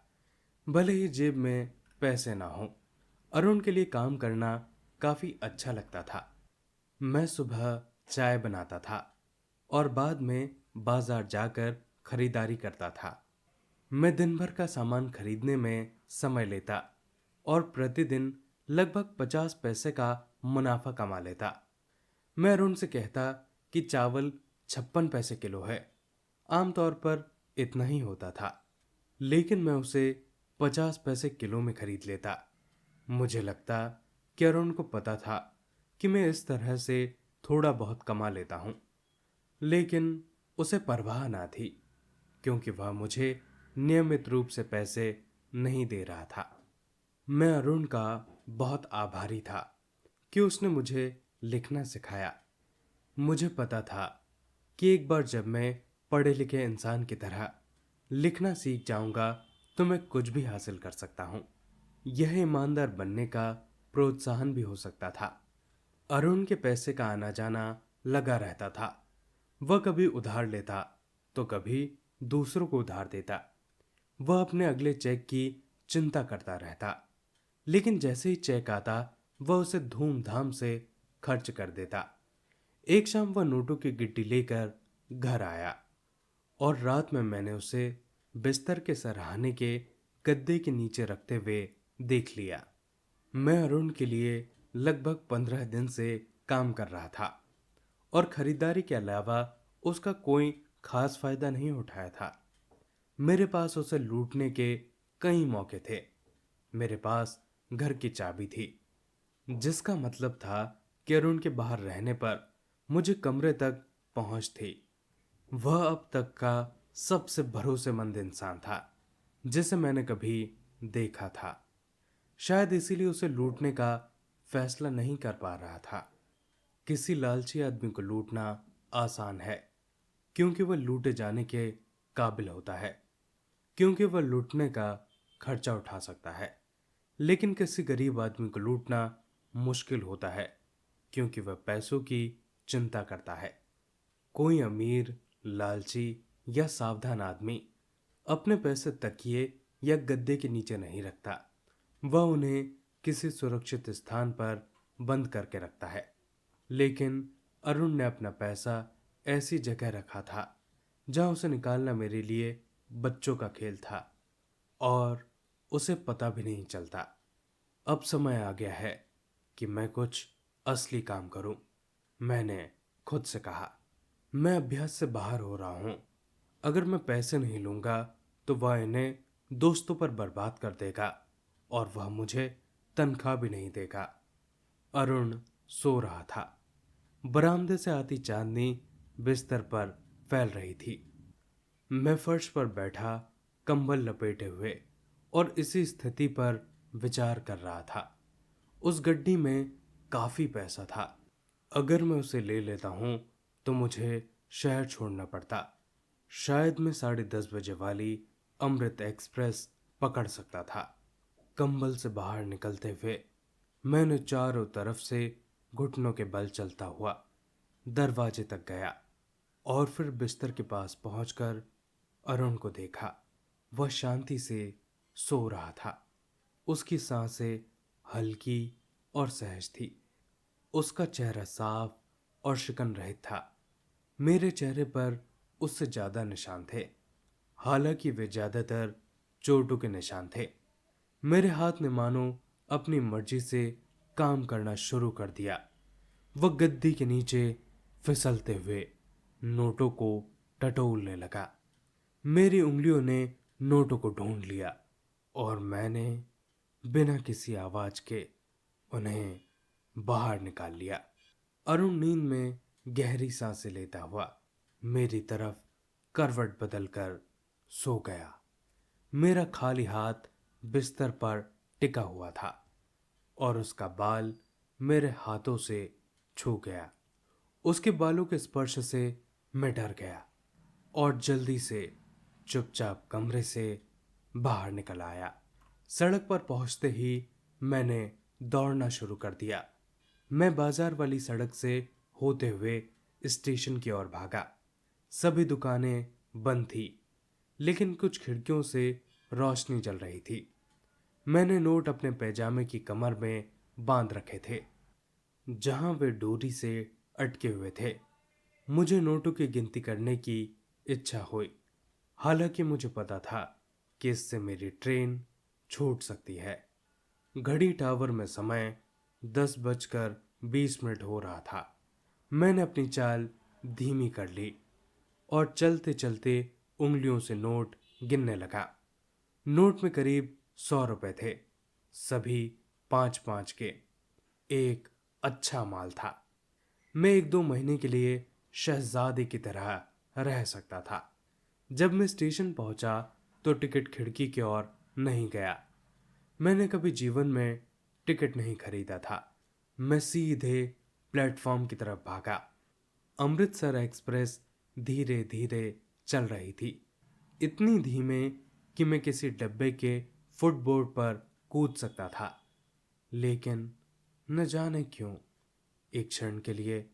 भले ही जेब में पैसे ना हो। अरुण के लिए काम करना काफी अच्छा लगता था। मैं सुबह चाय बनाता था और बाद में बाजार जाकर खरीदारी करता था। मैं दिन भर का सामान खरीदने में समय लेता और प्रतिदिन लगभग 50 पैसे का मुनाफा कमा लेता। मैं अरुण से कहता कि चावल 56 पैसे किलो है। आमतौर पर इतना ही होता था, लेकिन मैं उसे 50 पैसे किलो में खरीद लेता। मुझे लगता कि अरुण को पता था कि मैं इस तरह से थोड़ा बहुत कमा लेता हूँ, लेकिन उसे परवाह ना थी, क्योंकि वह मुझे नियमित रूप से पैसे नहीं दे रहा था। मैं अरुण का बहुत आभारी था कि उसने मुझे लिखना सिखाया। मुझे पता था कि एक बार जब मैं पढ़े लिखे इंसान की तरह लिखना सीख जाऊंगा तो मैं कुछ भी हासिल कर सकता हूं। यह ईमानदार बनने का प्रोत्साहन भी हो सकता था। अरुण के पैसे का आना जाना लगा रहता था। वह कभी उधार लेता तो कभी दूसरों को उधार देता। वह अपने अगले चेक की चिंता करता रहता, लेकिन जैसे ही चेक आता वह उसे धूमधाम से खर्च कर देता। एक शाम वह नोटों की गिट्टी लेकर घर आया और रात में मैंने उसे बिस्तर के सरहाने के गद्दे के नीचे रखते हुए देख लिया। मैं अरुण के लिए लगभग 15 दिन से काम कर रहा था और खरीदारी के अलावा उसका कोई खास फायदा नहीं उठाया था। मेरे पास उसे लूटने के कई मौके थे। मेरे पास घर की चाबी थी, जिसका मतलब था कि अरुण के बाहर रहने पर मुझे कमरे तक पहुंच थी। वह अब तक का सबसे भरोसेमंद इंसान था जिसे मैंने कभी देखा था। शायद इसीलिए उसे लूटने का फैसला नहीं कर पा रहा था। किसी लालची आदमी को लूटना आसान है क्योंकि वह लूटे जाने के काबिल होता है, क्योंकि वह लूटने का खर्चा उठा सकता है। लेकिन किसी गरीब आदमी को लूटना मुश्किल होता है क्योंकि वह पैसों की चिंता करता है। कोई अमीर, लालची या सावधान आदमी अपने पैसे तकिए या गद्दे के नीचे नहीं रखता। वह उन्हें किसी सुरक्षित स्थान पर बंद करके रखता है। लेकिन अरुण ने अपना पैसा ऐसी जगह रखा था जहां उसे निकालना मेरे लिए बच्चों का खेल था और उसे पता भी नहीं चलता। अब समय आ गया है कि मैं कुछ असली काम करूं, मैंने खुद से कहा। मैं अभ्यास से बाहर हो रहा हूं। अगर मैं पैसे नहीं लूंगा तो वह इन्हें दोस्तों पर बर्बाद कर देगा और वह मुझे तनख्वाह भी नहीं देगा। अरुण सो रहा था। बरामदे से आती चांदनी बिस्तर पर फैल रही थी। मैं फर्श पर बैठा, कंबल लपेटे हुए और इसी स्थिति पर विचार कर रहा था। उस गड्डी में काफी पैसा था। अगर मैं उसे ले लेता हूं तो मुझे शहर छोड़ना पड़ता। शायद मैं 10:30 बजे वाली अमृत एक्सप्रेस पकड़ सकता था। कंबल से बाहर निकलते हुए मैंने चारों तरफ से घुटनों के बल चलता हुआ दरवाजे तक गया और फिर बिस्तर के पास पहुंचकर अरुण को देखा। वह शांति से सो रहा था। उसकी सांसें हल्की और सहज थी। उसका चेहरा साफ और शिकन रहित था। मेरे चेहरे पर उससे ज्यादा निशान थे, हालांकि वे ज्यादातर चोटों के निशान थे। मेरे हाथ ने मानो अपनी मर्जी से काम करना शुरू कर दिया। वह गद्दी के नीचे फिसलते हुए नोटों को टटोलने लगा। मेरी उंगलियों ने नोटों को ढूंढ लिया और मैंने बिना किसी आवाज के उन्हें बाहर निकाल लिया। अरुण नींद में गहरी सांसें लेता हुआ मेरी तरफ करवट बदलकर सो गया। मेरा खाली हाथ बिस्तर पर टिका हुआ था और उसका बाल मेरे हाथों से छू गया। उसके बालों के स्पर्श से मैं डर गया और जल्दी से चुपचाप कमरे से बाहर निकल आया। सड़क पर पहुंचते ही मैंने दौड़ना शुरू कर दिया। मैं बाजार वाली सड़क से होते हुए स्टेशन की ओर भागा। सभी दुकानें बंद थी, लेकिन कुछ खिड़कियों से रोशनी जल रही थी। मैंने नोट अपने पैजामे की कमर में बांध रखे थे, जहां वे डोरी से अटके हुए थे। मुझे नोटों की गिनती करने की इच्छा हुई, हालांकि मुझे पता था कि इससे मेरी ट्रेन छूट सकती है। घड़ी टावर में समय 10:20 हो रहा था। मैंने अपनी चाल धीमी कर ली और चलते चलते उंगलियों से नोट गिनने लगा। नोट में करीब 100 रुपए थे, सभी 5-5 के। एक अच्छा माल था। मैं 1-2 महीने के लिए शहजादे की तरह रह सकता था। जब मैं स्टेशन पहुंचा तो टिकट खिड़की की ओर नहीं गया। मैंने कभी जीवन में टिकट नहीं खरीदा था। मैं सीधे प्लेटफॉर्म की तरफ भागा। अमृतसर एक्सप्रेस धीरे धीरे चल रही थी, इतनी धीमे कि मैं किसी डब्बे के फुटबोर्ड पर कूद सकता था। लेकिन न जाने क्यों एक क्षण के लिए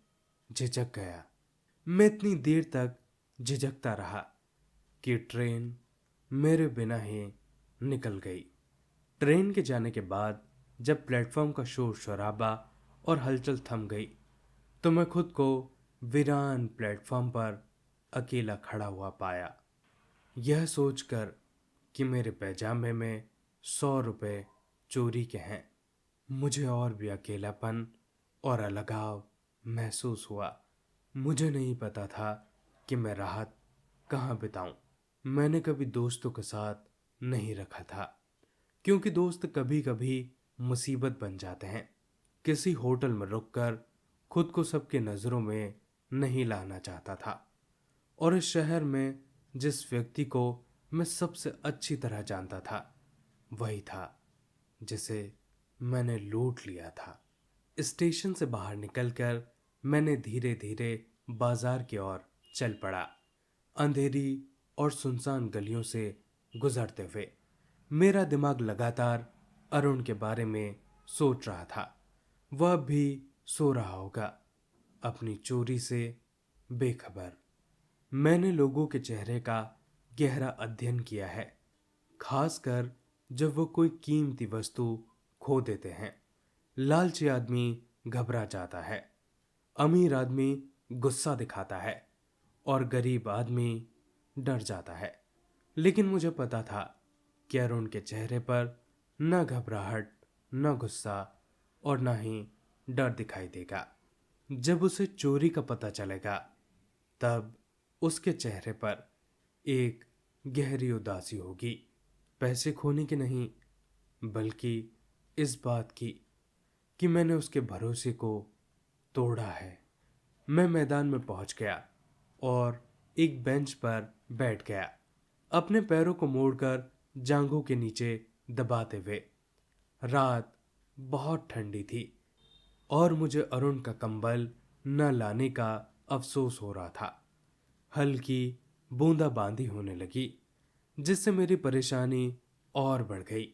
झिझक गया। मैं इतनी देर तक झिझकता रहा कि ट्रेन मेरे बिना ही निकल गई। ट्रेन के जाने के बाद जब प्लेटफॉर्म का शोर शराबा और हलचल थम गई तो मैं खुद को वीरान प्लेटफॉर्म पर अकेला खड़ा हुआ पाया। यह सोचकर कि मेरे पैजामे में 100 रुपये चोरी के हैं, मुझे और भी अकेलापन और अलगाव महसूस हुआ। मुझे नहीं पता था कि मैं राहत कहाँ बिताऊं। मैंने कभी दोस्तों के साथ नहीं रखा था, क्योंकि दोस्त कभी कभी मुसीबत बन जाते हैं। किसी होटल में रुककर खुद को सबके नज़रों में नहीं लाना चाहता था। और इस शहर में जिस व्यक्ति को मैं सबसे अच्छी तरह जानता था वही था जिसे मैंने लूट लिया था। स्टेशन से बाहर निकलकर मैंने धीरे धीरे बाजार की ओर चल पड़ा। अंधेरी और सुनसान गलियों से गुजरते हुए मेरा दिमाग लगातार अरुण के बारे में सोच रहा था। वह भी सो रहा होगा, अपनी चोरी से बेखबर। मैंने लोगों के चेहरे का गहरा अध्ययन किया है, खासकर जब वो कोई कीमती वस्तु खो देते हैं। लालची आदमी घबरा जाता है, अमीर आदमी गुस्सा दिखाता है और गरीब आदमी डर जाता है। लेकिन मुझे पता था कि अरुण के चेहरे पर न घबराहट, न गुस्सा और न ही डर दिखाई देगा। जब उसे चोरी का पता चलेगा तब उसके चेहरे पर एक गहरी उदासी होगी। पैसे खोने की नहीं, बल्कि इस बात की कि मैंने उसके भरोसे को तोड़ा है। मैं मैदान में पहुंच गया और एक बेंच पर बैठ गया, अपने पैरों को मोड़कर जांघों के नीचे दबाते हुए। रात बहुत ठंडी थी और मुझे अरुण का कंबल न लाने का अफसोस हो रहा था। हल्की बूंदाबांदी होने लगी जिससे मेरी परेशानी और बढ़ गई।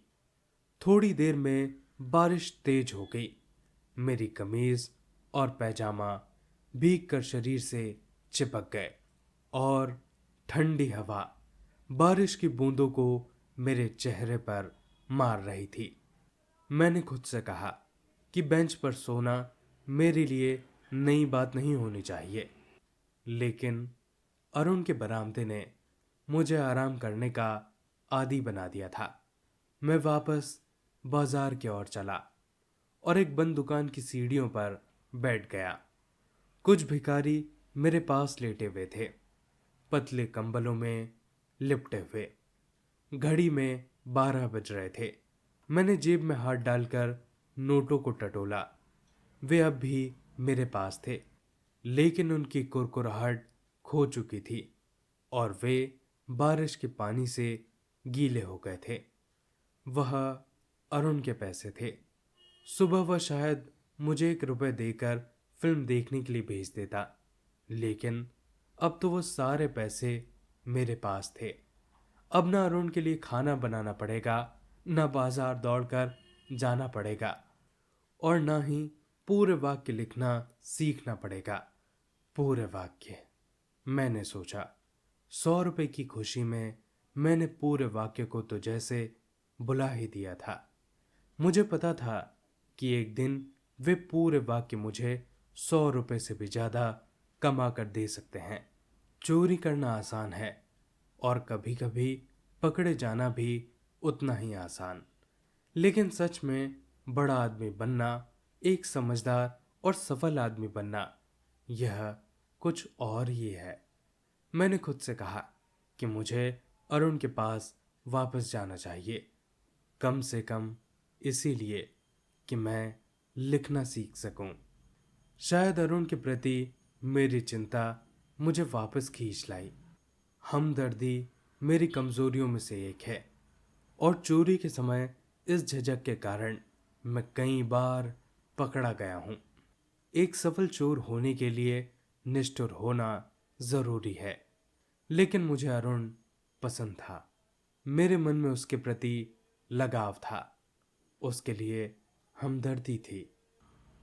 थोड़ी देर में बारिश तेज हो गई। मेरी कमीज और पैजामा भीग कर शरीर से चिपक गए और ठंडी हवा बारिश की बूंदों को मेरे चेहरे पर मार रही थी। मैंने खुद से कहा कि बेंच पर सोना मेरे लिए नई बात नहीं होनी चाहिए। लेकिन अरुण के बरामदे ने मुझे आराम करने का आदी बना दिया था। मैं वापस बाजार की ओर चला और एक बंद दुकान की सीढ़ियों पर बैठ गया। कुछ भिखारी मेरे पास लेटे हुए थे, पतले कंबलों में लिपटे हुए। घड़ी में 12 बज रहे थे। मैंने जेब में हाथ डालकर नोटों को टटोला। वे अब भी मेरे पास थे, लेकिन उनकी कुरकुराहट खो चुकी थी और वे बारिश के पानी से गीले हो गए थे। वह अरुण के पैसे थे। सुबह वह शायद मुझे 1 रुपए देकर फिल्म देखने के लिए भेज देता, लेकिन अब तो वो सारे पैसे मेरे पास थे। अब ना अरुण के लिए खाना बनाना पड़ेगा, ना बाजार दौड़कर जाना पड़ेगा और ना ही पूरे वाक्य लिखना सीखना पड़ेगा। पूरे वाक्य, मैंने सोचा। 100 रुपए की खुशी में मैंने पूरे वाक्य को तो जैसे बुला ही दिया था। मुझे पता था कि एक दिन वे पूरे वाक्य मुझे 100 रुपए से भी ज्यादा कमा कर दे सकते हैं। चोरी करना आसान है और कभी कभी पकड़े जाना भी उतना ही आसान। लेकिन सच में बड़ा आदमी बनना, एक समझदार और सफल आदमी बनना, यह कुछ और ही है। मैंने खुद से कहा कि मुझे अरुण के पास वापस जाना चाहिए, कम से कम इसीलिए कि मैं लिखना सीख सकूं। शायद अरुण के प्रति मेरी चिंता मुझे वापस खींच लाई। हमदर्दी मेरी कमजोरियों में से एक है और चोरी के समय इस झिझक के कारण मैं कई बार पकड़ा गया हूँ। एक सफल चोर होने के लिए निष्ठुर होना जरूरी है, लेकिन मुझे अरुण पसंद था। मेरे मन में उसके प्रति लगाव था, उसके लिए हमदर्दी थी।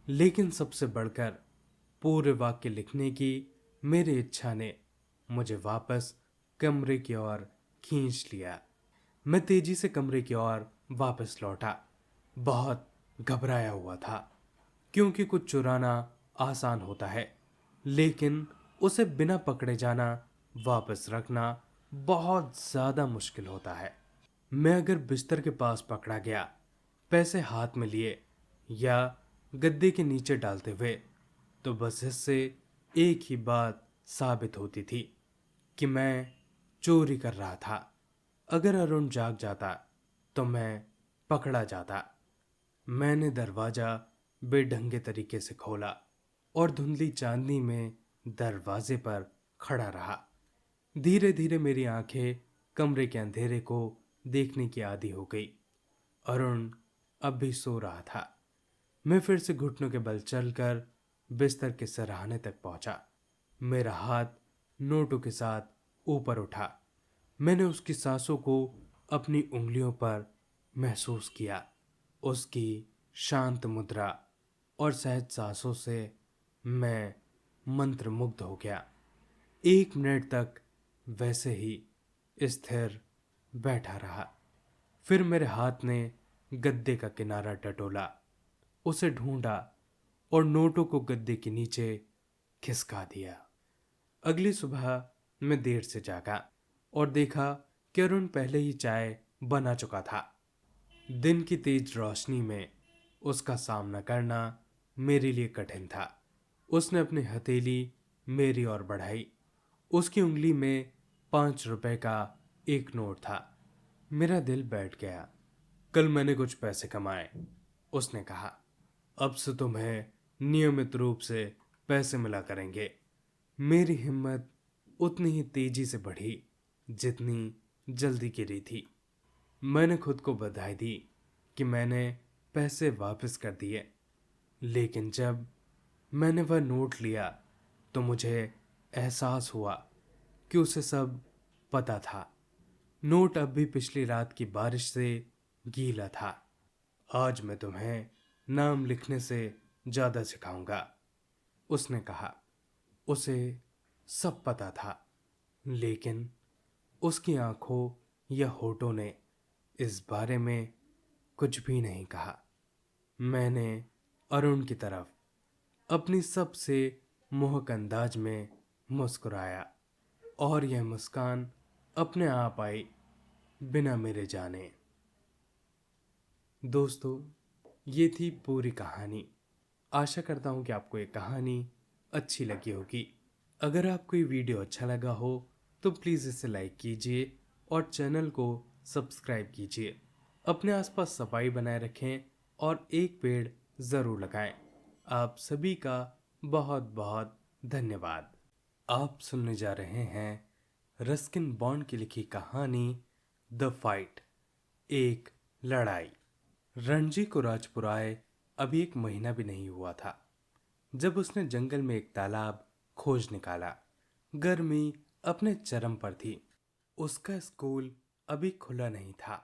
लेकिन सबसे बढ़कर पूरे वाक्य लिखने की मेरी इच्छा ने मुझे वापस कमरे की ओर खींच लिया। मैं तेजी से कमरे की ओर वापस लौटा, बहुत घबराया हुआ था, क्योंकि कुछ चुराना आसान होता है, लेकिन उसे बिना पकड़े जाना, वापस रखना बहुत ज्यादा मुश्किल होता है। मैं अगर बिस्तर के पास पकड़ा गया, पैसे हाथ में लिए या गद्दे के नीचे डालते हुए, तो बस इससे एक ही बात साबित होती थी कि मैं चोरी कर रहा था। अगर अरुण जाग जाता तो मैं पकड़ा जाता। मैंने दरवाजा बेढंगे तरीके से खोला और धुंधली चांदनी में दरवाजे पर खड़ा रहा। धीरे धीरे मेरी आंखें कमरे के अंधेरे को देखने की आदी हो गई। अरुण अब भी सो रहा था। मैं फिर से घुटनों के बल चलकर बिस्तर के सराहने तक पहुंचा। मेरा हाथ नोटों के साथ ऊपर उठा। मैंने उसकी सांसों को अपनी उंगलियों पर महसूस किया। उसकी शांत मुद्रा और सहज सांसों से मैं मंत्रमुग्ध हो गया। 1 मिनट तक वैसे ही स्थिर बैठा रहा। फिर मेरे हाथ ने गद्दे का किनारा टटोला, उसे ढूंढा और नोटों को गद्दे के नीचे खिसका दिया। अगली सुबह मैं देर से जागा और देखा कि अरुण पहले ही चाय बना चुका था। दिन की तेज रोशनी में उसका सामना करना मेरे लिए कठिन था। उसने अपनी हथेली मेरी ओर बढ़ाई। उसकी उंगली में 5 रुपए का एक नोट था। मेरा दिल बैठ गया। कल मैंने कुछ पैसे कमाए, उसने कहा। अब से तुम्हें नियमित रूप से पैसे मिला करेंगे। मेरी हिम्मत उतनी ही तेजी से बढ़ी जितनी जल्दी गिरी थी। मैंने खुद को बधाई दी कि मैंने पैसे वापस कर दिए, लेकिन जब मैंने वह नोट लिया तो मुझे एहसास हुआ कि उसे सब पता था। नोट अब भी पिछली रात की बारिश से गीला था। आज मैं तुम्हें नाम लिखने से ज्यादा सिखाऊंगा, उसने कहा। उसे सब पता था, लेकिन उसकी आंखों या होठों ने इस बारे में कुछ भी नहीं कहा। मैंने अरुण की तरफ अपनी सबसे मोहक अंदाज में मुस्कुराया और यह मुस्कान अपने आप आई, बिना मेरे जाने। दोस्तों, ये थी पूरी कहानी। आशा करता हूँ कि आपको ये कहानी अच्छी लगी होगी। अगर आपको ये वीडियो अच्छा लगा हो तो प्लीज़ इसे लाइक कीजिए और चैनल को सब्सक्राइब कीजिए। अपने आसपास सफाई बनाए रखें और एक पेड़ ज़रूर लगाएं। आप सभी का बहुत बहुत धन्यवाद। आप सुनने जा रहे हैं रस्किन बॉन्ड की लिखी कहानी द फाइट, एक लड़ाई। रणजी को राजपुर आए अभी 1 महीना भी नहीं हुआ था जब उसने जंगल में एक तालाब खोज निकाला। गर्मी अपने चरम पर थी। उसका स्कूल अभी खुला नहीं था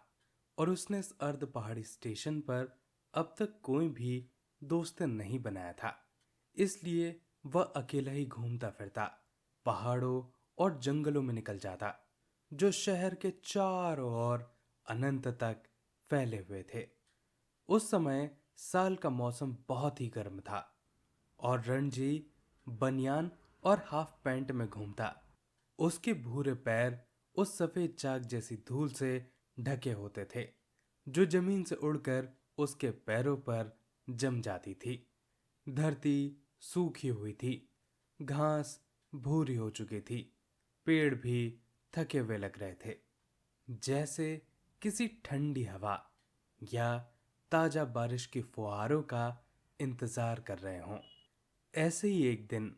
और उसने इस अर्ध पहाड़ी स्टेशन पर अब तक कोई भी दोस्त नहीं बनाया था। इसलिए वह अकेला ही घूमता फिरता, पहाड़ों और जंगलों में निकल जाता जो शहर के चारों ओर अनंत तक फैले हुए थे। उस समय साल का मौसम बहुत ही गर्म था और रणजी बनियान और हाफ पैंट में घूमता। उसके भूरे पैर उस सफेद चाक जैसी धूल से ढके होते थे जो जमीन से उड़कर उसके पैरों पर जम जाती थी। धरती सूखी हुई थी, घास भूरी हो चुकी थी, पेड़ भी थके हुए लग रहे थे, जैसे किसी ठंडी हवा या ताजा बारिश की फुहारों का इंतजार कर रहे हों। ऐसे ही एक दिन,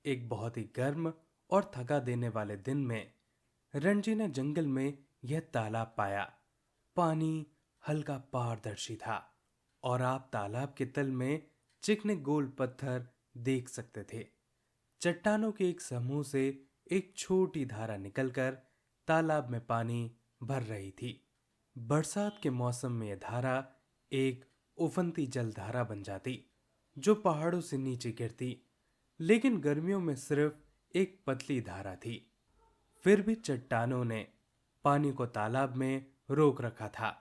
एक बहुत ही गर्म और थका देने वाले दिन में रणजी ने जंगल में यह तालाब पाया। पानी हल्का पारदर्शी था और आप तालाब के तल में चिकने गोल पत्थर देख सकते थे। चट्टानों के एक समूह से एक छोटी धारा निकलकर तालाब में पानी भर रही थी। बरसात के मौसम में यह धारा एक उफनती जलधारा बन जाती जो पहाड़ों से नीचे गिरती, लेकिन गर्मियों में सिर्फ एक पतली धारा थी। फिर भी चट्टानों ने पानी को तालाब में रोक रखा था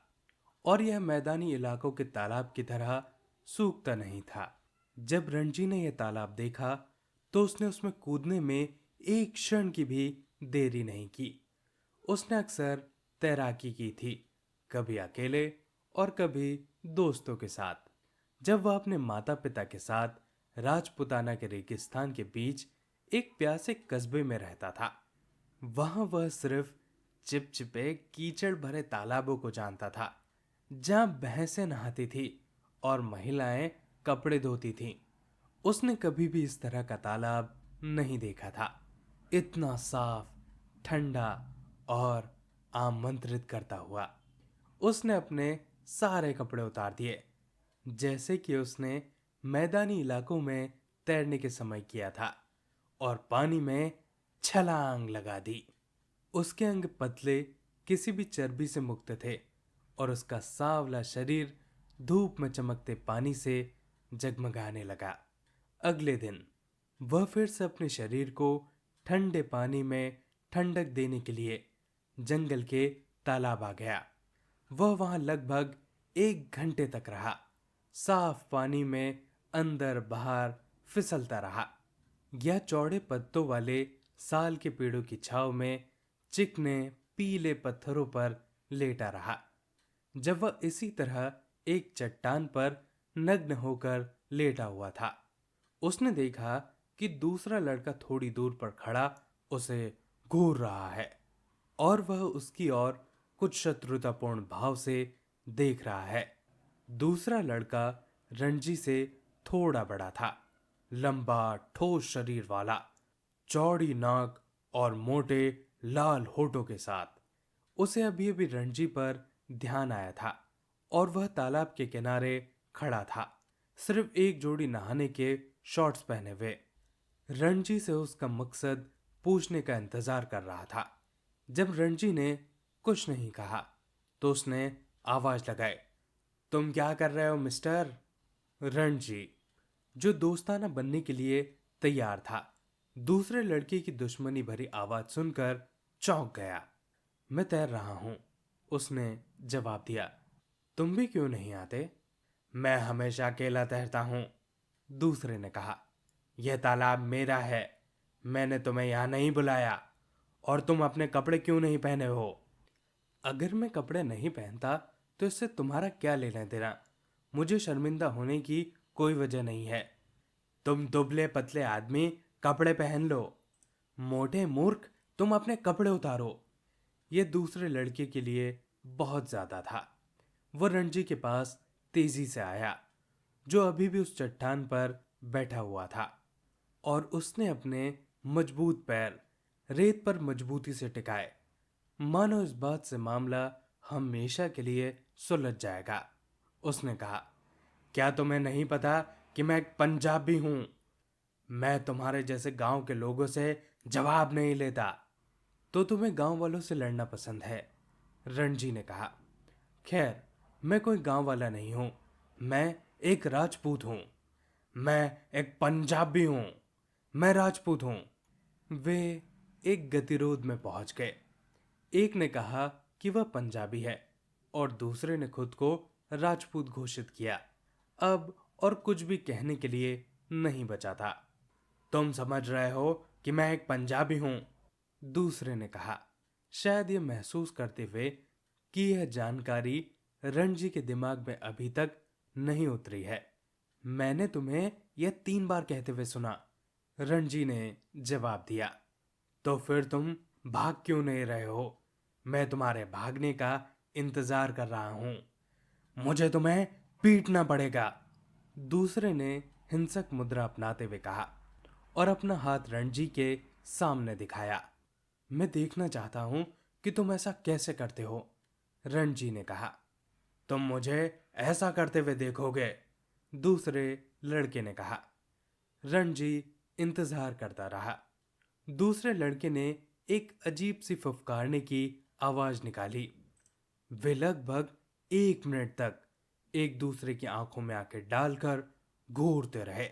और यह मैदानी इलाकों के तालाब की तरह सूखता नहीं था। जब रणजी ने यह तालाब देखा तो उसने उसमें कूदने में एक क्षण की भी देरी नहीं की। उसने अक्सर तैराकी की थी, कभी अकेले और कभी दोस्तों के साथ। जब वह अपने माता पिता के साथ राजपुताना के रेगिस्तान के बीच एक प्यासे कस्बे में रहता था, वहां वह सिर्फ चिपचिपे कीचड़ भरे तालाबों को जानता था जहां भैंसें नहाती थी और महिलाएं कपड़े धोती थीं। उसने कभी भी इस तरह का तालाब नहीं देखा था, इतना साफ, ठंडा और आमंत्रित करता हुआ। उसने अपने सारे कपड़े उतार दिए, जैसे कि उसने मैदानी इलाकों में तैरने के समय किया था, और पानी में छलांग लगा दी। उसके अंग पतले, किसी भी चर्बी से मुक्त थे और उसका सांवला शरीर धूप में चमकते पानी से जगमगाने लगा। अगले दिन वह फिर से अपने शरीर को ठंडे पानी में ठंडक देने के लिए जंगल के तालाब आ गया। वह वहां लगभग 1 घंटे तक रहा, साफ पानी में अंदर बाहर फिसलता रहा या चौड़े पत्तों वाले साल के पेड़ों की छांव में चिकने पीले पत्थरों पर लेटा रहा। जब वह इसी तरह एक चट्टान पर नग्न होकर लेटा हुआ था, उसने देखा कि दूसरा लड़का थोड़ी दूर पर खड़ा उसे घूर रहा है और वह उसकी ओर कुछ शत्रुतापूर्ण भाव से देख रहा है। दूसरा लड़का रणजी से थोड़ा बड़ा था, लंबा ठोस शरीर वाला, चौड़ी नाक और मोटे लाल होठों के साथ। उसे अभी अभी रणजी पर ध्यान आया था और वह तालाब के किनारे खड़ा था, सिर्फ एक जोड़ी नहाने के शॉर्ट्स पहने हुए। रणजी से उसका मकसद पूछने का इंतजार कर रहा था। जब रणजी ने कुछ नहीं कहा तो उसने आवाज लगाई, तुम क्या कर रहे हो मिस्टर? रणजी, जो दोस्ताना बनने के लिए तैयार था, दूसरे लड़के की दुश्मनी भरी आवाज सुनकर चौंक गया। मैं तैर रहा हूं, उसने जवाब दिया। तुम भी क्यों नहीं आते? मैं हमेशा अकेला तैरता हूं, दूसरे ने कहा। यह तालाब मेरा है, मैंने तुम्हें यहां नहीं बुलाया। और तुम अपने कपड़े क्यों नहीं पहने हो? अगर मैं कपड़े नहीं पहनता तो इससे तुम्हारा क्या लेना देना? मुझे शर्मिंदा होने की कोई वजह नहीं है। तुम दुबले पतले आदमी, कपड़े पहन लो। मोटे मूर्ख, तुम अपने कपड़े उतारो। यह दूसरे लड़के के लिए बहुत ज्यादा था। वह रणजी के पास तेजी से आया, जो अभी भी उस चट्टान पर बैठा हुआ था, और उसने अपने मजबूत पैर रेत पर मजबूती से टिकाए, मानो इस बात से मामला हमेशा के लिए सुलझ जाएगा। उसने कहा, क्या तुम्हें नहीं पता कि मैं एक पंजाबी हूं? मैं तुम्हारे जैसे गांव के लोगों से जवाब नहीं लेता। तो तुम्हें गांव वालों से लड़ना पसंद है, रणजी ने कहा। खैर, मैं कोई गांव वाला नहीं हूं, मैं एक राजपूत हूं। मैं एक पंजाबी हूं, मैं राजपूत हूं। वे एक गतिरोध में पहुंच गए। एक ने कहा कि वह पंजाबी है और दूसरे ने खुद को राजपूत घोषित किया। अब और कुछ भी कहने के लिए नहीं बचा था। तुम समझ रहे हो कि मैं एक पंजाबी हूं, दूसरे ने कहा, शायद यह महसूस करते हुए कि यह जानकारी रणजी के दिमाग में अभी तक नहीं उतरी है। मैंने तुम्हें यह 3 बार कहते हुए सुना, रणजी ने जवाब दिया। तो फिर तुम भाग क्यों नहीं रहे हो? मैं तुम्हारे भागने का इंतजार कर रहा हूं। मुझे तुम्हें पीटना पड़ेगा, दूसरे ने हिंसक मुद्रा अपनाते हुए कहा और अपना हाथ रणजी के सामने दिखाया। मैं देखना चाहता हूं कि तुम ऐसा कैसे करते हो। रणजी ने कहा। तुम मुझे ऐसा करते हुए देखोगे, दूसरे लड़के ने कहा। रणजी इंतजार करता रहा। दूसरे लड़के ने एक अजीब सी फुफकारने की आवाज निकाली। वे लगभग 1 मिनट तक एक दूसरे की आंखों में आंखें डालकर घूरते रहे।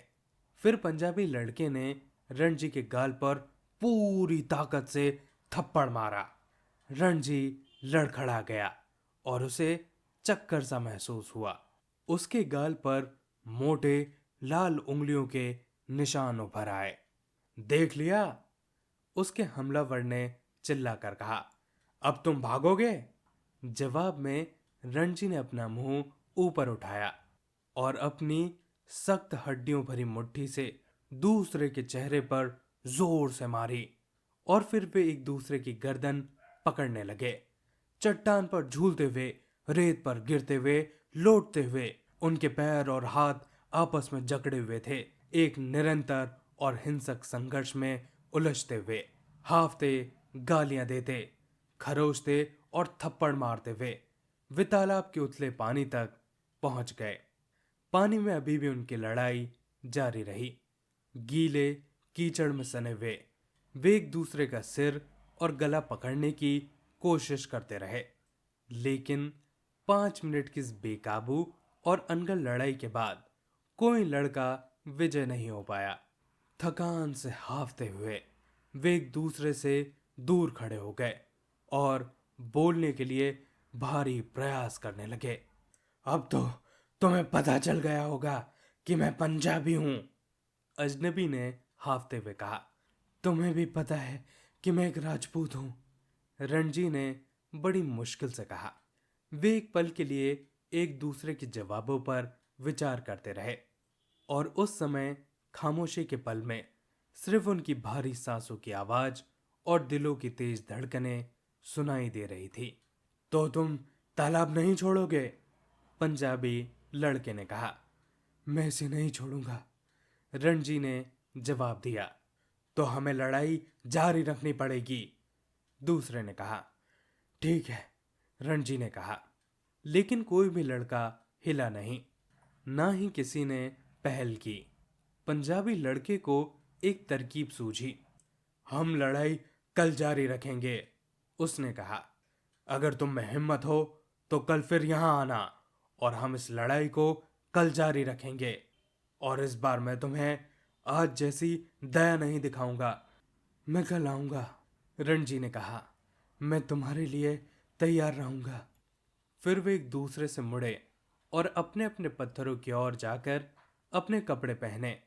फिर पंजाबी लड़के ने रणजी के गाल पर पूरी ताकत से थप्पड़ मारा। रणजी लड़खड़ा गया और उसे चक्कर सा महसूस हुआ। उसके गाल पर मोटे लाल उंगलियों के निशान उभर आए। देख लिया, उसके हमलावर ने चिल्लाकर कहा। अब तुम भागोगे? जवाब में रणजी ने अपना मुंह ऊपर उठाया और अपनी सख्त हड्डियों भरी मुट्ठी से दूसरे के चेहरे पर जोर से मारी। और फिर वे एक दूसरे की गर्दन पकड़ने लगे। चट्टान पर झूलते हुए, रेत पर गिरते हुए, लौटते हुए उनके पैर और हाथ आपस में जकड़े हुए थे, एक निरंतर और हिंसक संघर्ष में उलझते हुए, हाफते, गालियां देते, खरोचते और थप्पड़ मारते हुए वे तालाब के उथले पानी तक पहुंच गए। पानी में अभी भी उनकी लड़ाई जारी रही। गीले कीचड़ में सने हुए वे एक दूसरे का सिर और गला पकड़ने की कोशिश करते रहे, लेकिन 5 मिनट की इस बेकाबू और अनगढ़ लड़ाई के बाद कोई लड़का विजय नहीं हो पाया। थकान से हाफते हुए वे एक दूसरे से दूर खड़े हो गए और बोलने के लिए भारी प्रयास करने लगे। अब तो तुम्हें पता चल गया होगा कि मैं पंजाबी हूं, अजनबी ने हाफते हुए कहा। तुम्हें भी पता है कि मैं एक राजपूत हूं, रणजी ने बड़ी मुश्किल से कहा। वे एक पल के लिए एक दूसरे के जवाबों पर विचार करते रहे और उस समय खामोशी के पल में सिर्फ उनकी भारी सांसों की आवाज और दिलों की तेज धड़कनें सुनाई दे रही थी। तो तुम तालाब नहीं छोड़ोगे? पंजाबी लड़के ने कहा। मैं इसे नहीं छोड़ूंगा, रणजी ने जवाब दिया। तो हमें लड़ाई जारी रखनी पड़ेगी, दूसरे ने कहा। ठीक है, रणजी ने कहा। लेकिन कोई भी लड़का हिला नहीं, ना ही किसी ने पहल की। पंजाबी लड़के को एक तरकीब सूझी। हम लड़ाई कल जारी रखेंगे, उसने कहा। अगर तुम में हिम्मत हो तो कल फिर यहां आना और हम इस लड़ाई को कल जारी रखेंगे। और इस बार मैं तुम्हें आज जैसी दया नहीं दिखाऊंगा। मैं कल आऊंगा, रणजी ने कहा। मैं तुम्हारे लिए तैयार रहूंगा। फिर वे एक दूसरे से मुड़े और अपने अपने पत्थरों की ओर जाकर अपने कपड़े पहने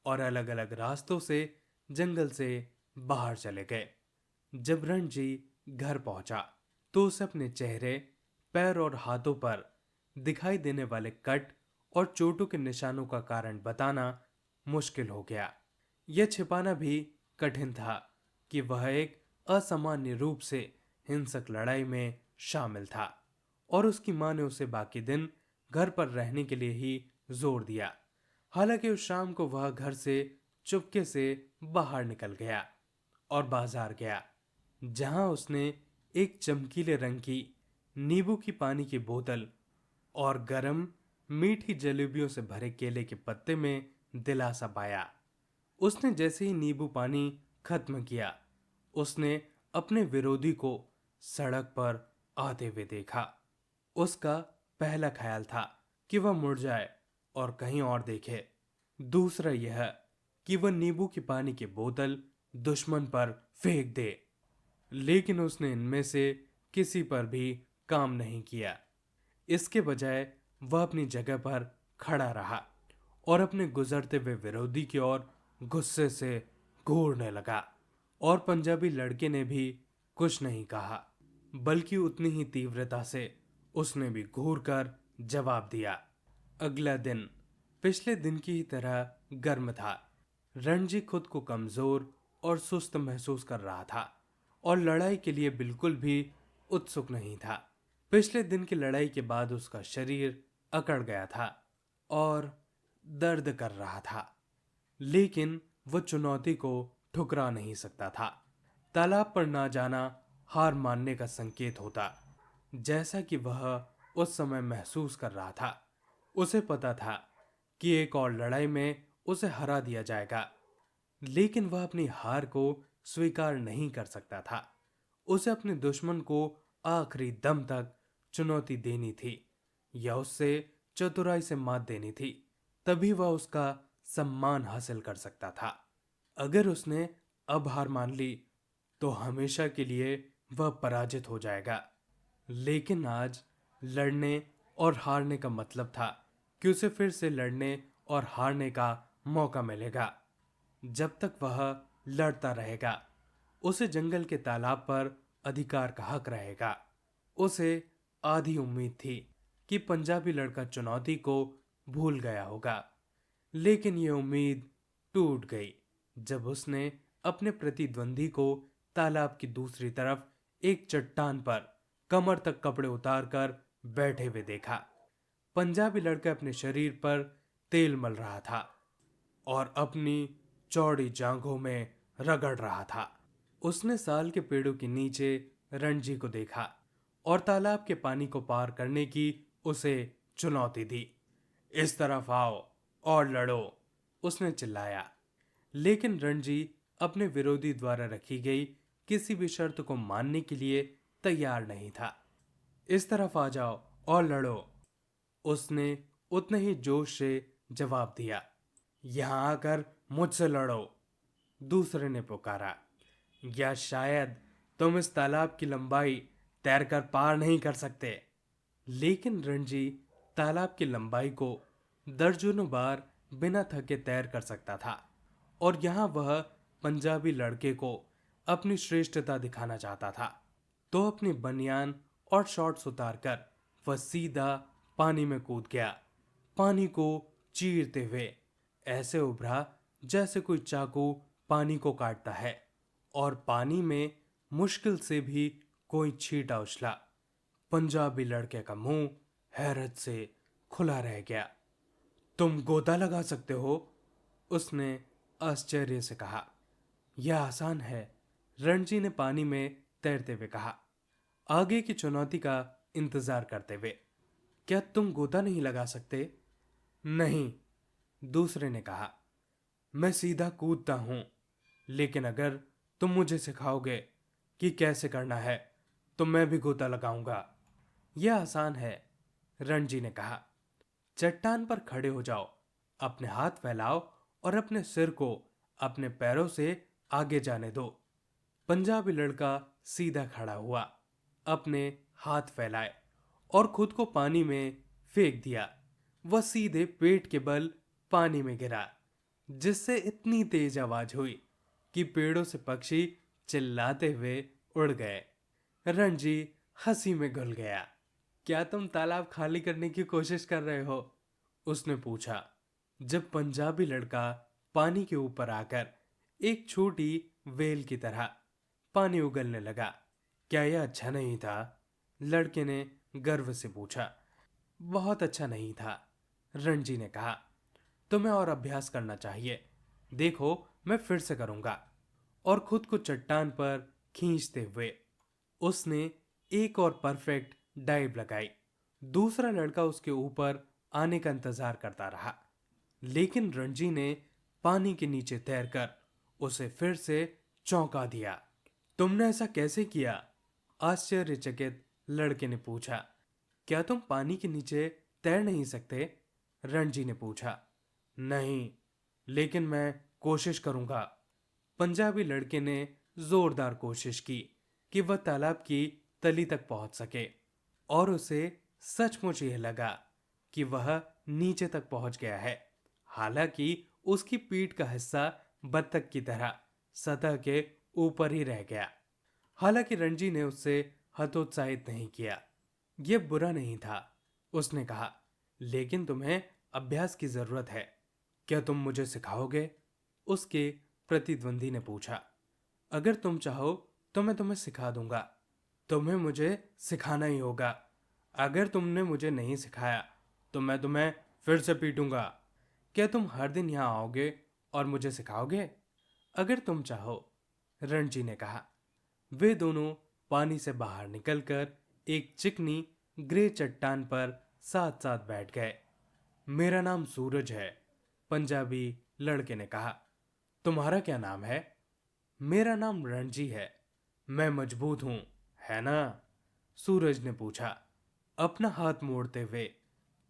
और अलग अलग रास्तों से जंगल से बाहर चले गए। जब रणजी घर पहुंचा तो उसे अपने चेहरे, पैर और हाथों पर दिखाई देने वाले कट और चोटों के निशानों का कारण बताना मुश्किल हो गया। यह छिपाना भी कठिन था कि वह एक असामान्य रूप से हिंसक लड़ाई में शामिल था और उसकी मां ने उसे बाकी दिन घर पर रहने के लिए ही जोर दिया। हालांकि उस शाम को वह घर से चुपके से बाहर निकल गया और बाजार गया, जहां उसने एक चमकीले रंग की नींबू की पानी की बोतल और गरम मीठी जलेबियों से भरे केले के पत्ते में दिलासा पाया। उसने जैसे ही नींबू पानी खत्म किया, उसने अपने विरोधी को सड़क पर आते हुए देखा। उसका पहला ख्याल था कि वह मुड़ जाए और कहीं और देखे। दूसरा यह कि वह नींबू की पानी की बोतल दुश्मन पर फेंक दे, लेकिन उसने इनमें से किसी पर भी काम नहीं किया। इसके बजाय वह अपनी जगह पर खड़ा रहा और अपने गुजरते हुए विरोधी की ओर गुस्से से घूरने लगा। और पंजाबी लड़के ने भी कुछ नहीं कहा, बल्कि उतनी ही तीव्रता से उसने भी घूर कर जवाब दिया। अगला दिन पिछले दिन की ही तरह गर्म था। रणजी खुद को कमजोर और सुस्त महसूस कर रहा था और लड़ाई के लिए बिल्कुल भी उत्सुक नहीं था। पिछले दिन की लड़ाई के बाद उसका शरीर अकड़ गया था और दर्द कर रहा था, लेकिन वह चुनौती को ठुकरा नहीं सकता था। तालाब पर ना जाना हार मानने का संकेत होता, जैसा कि वह उस समय महसूस कर रहा था। उसे पता था कि एक और लड़ाई में उसे हरा दिया जाएगा, लेकिन वह अपनी हार को स्वीकार नहीं कर सकता था। उसे अपने दुश्मन को आखिरी दम तक चुनौती देनी थी या उससे चतुराई से मात देनी थी। तभी वह उसका सम्मान हासिल कर सकता था। अगर उसने अब हार मान ली तो हमेशा के लिए वह पराजित हो जाएगा। लेकिन आज लड़ने और हारने का मतलब था कि उसे फिर से लड़ने और हारने का मौका मिलेगा। जब तक वह लड़ता रहेगा, उसे जंगल के तालाब पर अधिकार का हक रहेगा। उसे आधी उम्मीद थी कि पंजाबी लड़का चुनौती को भूल गया होगा, लेकिन यह उम्मीद टूट गई जब उसने अपने प्रतिद्वंदी को तालाब की दूसरी तरफ एक चट्टान पर कमर तक कपड़े उतारकर बैठे हुए देखा। पंजाबी लड़का अपने शरीर पर तेल मल रहा था और अपनी चौड़ी जांघों में रगड़ रहा था। उसने साल के पेड़ों के नीचे रणजी को देखा और तालाब के पानी को पार करने की उसे चुनौती दी। इस तरफ आओ और लड़ो, उसने चिल्लाया। लेकिन रणजी अपने विरोधी द्वारा रखी गई किसी भी शर्त को मानने के लिए तैयार नहीं था। इस तरफ आ जाओ और लड़ो, उसने उतने ही जोश से जवाब दिया। यहां आकर मुझसे लड़ो, दूसरे ने पुकारा। या शायद तुम इस तालाब की लंबाई तैरकर पार नहीं कर सकते। लेकिन रणजी तालाब की लंबाई को दर्जनों बार बिना थके तैर कर सकता था और यहां वह पंजाबी लड़के को अपनी श्रेष्ठता दिखाना चाहता था। तो अपनी बनियान और शॉर्ट्स उतारकर वह सीधा पानी में कूद गया। पानी को चीरते हुए ऐसे उभरा जैसे कोई चाकू पानी को काटता है, और पानी में मुश्किल से भी कोई छींटा उछला। पंजाबी लड़के का मुंह हैरत से खुला रह गया। तुम गोता लगा सकते हो? उसने आश्चर्य से कहा। यह आसान है, रणजी ने पानी में तैरते हुए कहा, आगे की चुनौती का इंतजार करते हुए। क्या तुम गोता नहीं लगा सकते? नहीं, दूसरे ने कहा। मैं सीधा कूदता हूं, लेकिन अगर तुम मुझे सिखाओगे कि कैसे करना है तो मैं भी गोता लगाऊंगा। यह आसान है, रणजी ने कहा। चट्टान पर खड़े हो जाओ, अपने हाथ फैलाओ और अपने सिर को अपने पैरों से आगे जाने दो। पंजाबी लड़का सीधा खड़ा हुआ, अपने हाथ फैलाए और खुद को पानी में फेंक दिया। वह सीधे पेट के बल पानी में गिरा, जिससे इतनी तेज आवाज हुई कि पेड़ों से पक्षी चिल्लाते हुए उड़ गए। रणजी हंसी में घुल गया। क्या तुम तालाब खाली करने की कोशिश कर रहे हो? उसने पूछा, जब पंजाबी लड़का पानी के ऊपर आकर एक छोटी वेल की तरह पानी उगलने लगा। क्या यह अच्छा नहीं था? लड़के ने गर्व से पूछा। बहुत अच्छा नहीं था, रणजी ने कहा। तुम्हें और अभ्यास करना चाहिए। देखो, मैं फिर से करूंगा। और खुद को चट्टान पर खींचते हुए उसने एक और परफेक्ट डाइव लगाई। दूसरा लड़का उसके ऊपर आने का इंतजार करता रहा, लेकिन रणजी ने पानी के नीचे तैरकर उसे फिर से चौंका दिया। तुमने ऐसा कैसे किया? आश्चर्यचकित लड़के ने पूछा। क्या तुम पानी के नीचे तैर नहीं सकते? रणजी ने पूछा। नहीं, लेकिन मैं कोशिश करूंगा। पंजाबी लड़के ने जोरदार कोशिश की कि वह तालाब की तली तक पहुंच सके, और उसे सचमुच यह लगा कि वह नीचे तक पहुंच गया है। हालांकि उसकी पीठ का हिस्सा बत्तख की तरह सतह के ऊपर ही रह गया। हालांकि रणजी ने उससे हतोत्साहित नहीं किया। यह बुरा नहीं था, उसने कहा, लेकिन तुम्हें अभ्यास की जरूरत है। क्या तुम मुझे सिखाओगे? उसके प्रतिद्वंदी ने पूछा। अगर तुम चाहो तो मैं तुम्हें सिखा दूंगा। तुम्हें मुझे सिखाना ही होगा। अगर तुमने मुझे नहीं सिखाया तो मैं तुम्हें फिर से पीटूंगा। क्या तुम हर दिन यहाँ आओगे और मुझे सिखाओगे? अगर तुम चाहो, रणजी ने कहा। वे दोनों पानी से बाहर निकलकर एक चिकनी ग्रे चट्टान पर साथ साथ बैठ गए। मेरा नाम सूरज है, पंजाबी लड़के ने कहा। तुम्हारा क्या नाम है? मेरा नाम रणजी है। मैं मजबूत हूं, है ना? सूरज ने पूछा, अपना हाथ मोड़ते हुए,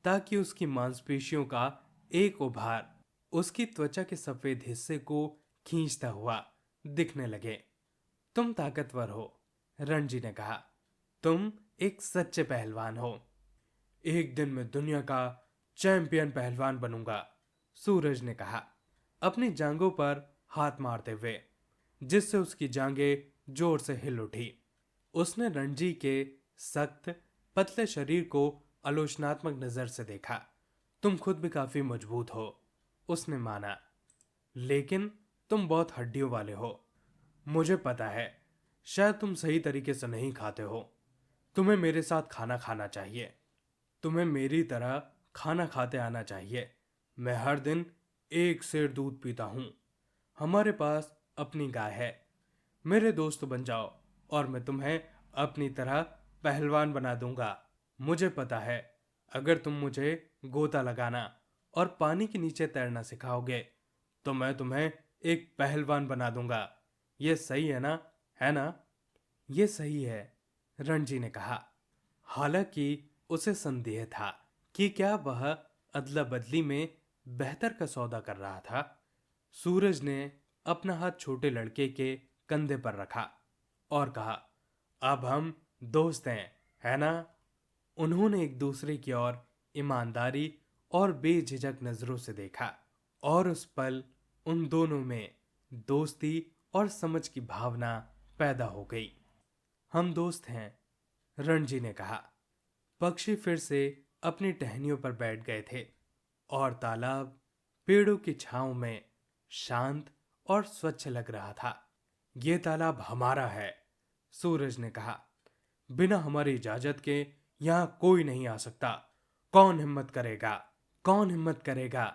ताकि उसकी मांसपेशियों का एक उभार उसकी त्वचा के सफेद हिस्से को खींचता हुआ दिखने लगे। तुम ताकतवर हो, रणजी ने कहा। तुम एक सच्चे पहलवान हो। एक दिन मैं दुनिया का चैंपियन पहलवान बनूंगा, सूरज ने कहा, अपनी जांघों पर हाथ मारते हुए, जिससे उसकी जांघें जोर से हिल उठी। उसने रणजी के सख्त पतले शरीर को आलोचनात्मक नजर से देखा। तुम खुद भी काफी मजबूत हो, उसने माना, लेकिन तुम बहुत हड्डियों वाले हो। मुझे पता है, शायद तुम सही तरीके से नहीं खाते हो। तुम्हें मेरे साथ खाना खाना चाहिए। तुम्हें मेरी तरह खाना खाते आना चाहिए। मैं हर दिन एक सेर दूध पीता हूँ। हमारे पास अपनी गाय है। मेरे दोस्त बन जाओ और मैं तुम्हें अपनी तरह पहलवान बना दूंगा। मुझे पता है, अगर तुम मुझे गोता लगाना और पानी के नीचे तैरना सिखाओगे तो मैं तुम्हें एक पहलवान बना दूंगा। ये सही है ना? है ना? ये सही है, रणजी ने कहा। हालांकि उसे संदेह था कि क्या वह अदला बदली में बेहतर का सौदा कर रहा था। सूरज ने अपना हाथ छोटे लड़के के कंधे पर रखा और कहा, अब हम दोस्त हैं, है ना? उन्होंने एक दूसरे की ओर ईमानदारी और बेझिझक नजरों से देखा और उस पल उन दोनों में दोस्ती और समझ की भावना पैदा हो गई। हम दोस्त हैं, रणजी ने कहा। पक्षी फिर से अपनी टहनियों पर बैठ गए थे और तालाब पेड़ों की छांव में शांत और स्वच्छ लग रहा था। ये तालाब हमारा है, सूरज ने कहा। बिना हमारी इजाजत के यहां कोई नहीं आ सकता। कौन हिम्मत करेगा? कौन हिम्मत करेगा?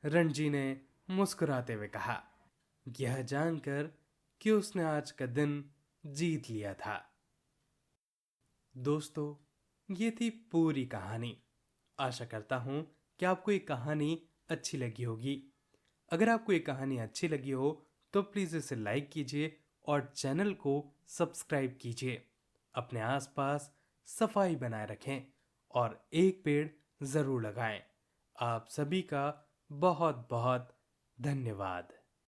रणजी ने मुस्कुराते हुए कहा, यह जानकर कि उसने आज का दिन जीत लिया था। दोस्तों, ये थी पूरी कहानी। आशा करता हूं कि आपको ये कहानी अच्छी लगी होगी। अगर आपको ये कहानी अच्छी लगी हो तो प्लीज़ इसे लाइक कीजिए और चैनल को सब्सक्राइब कीजिए। अपने आसपास सफाई बनाए रखें और एक पेड़ ज़रूर लगाएं। आप सभी का बहुत बहुत धन्यवाद।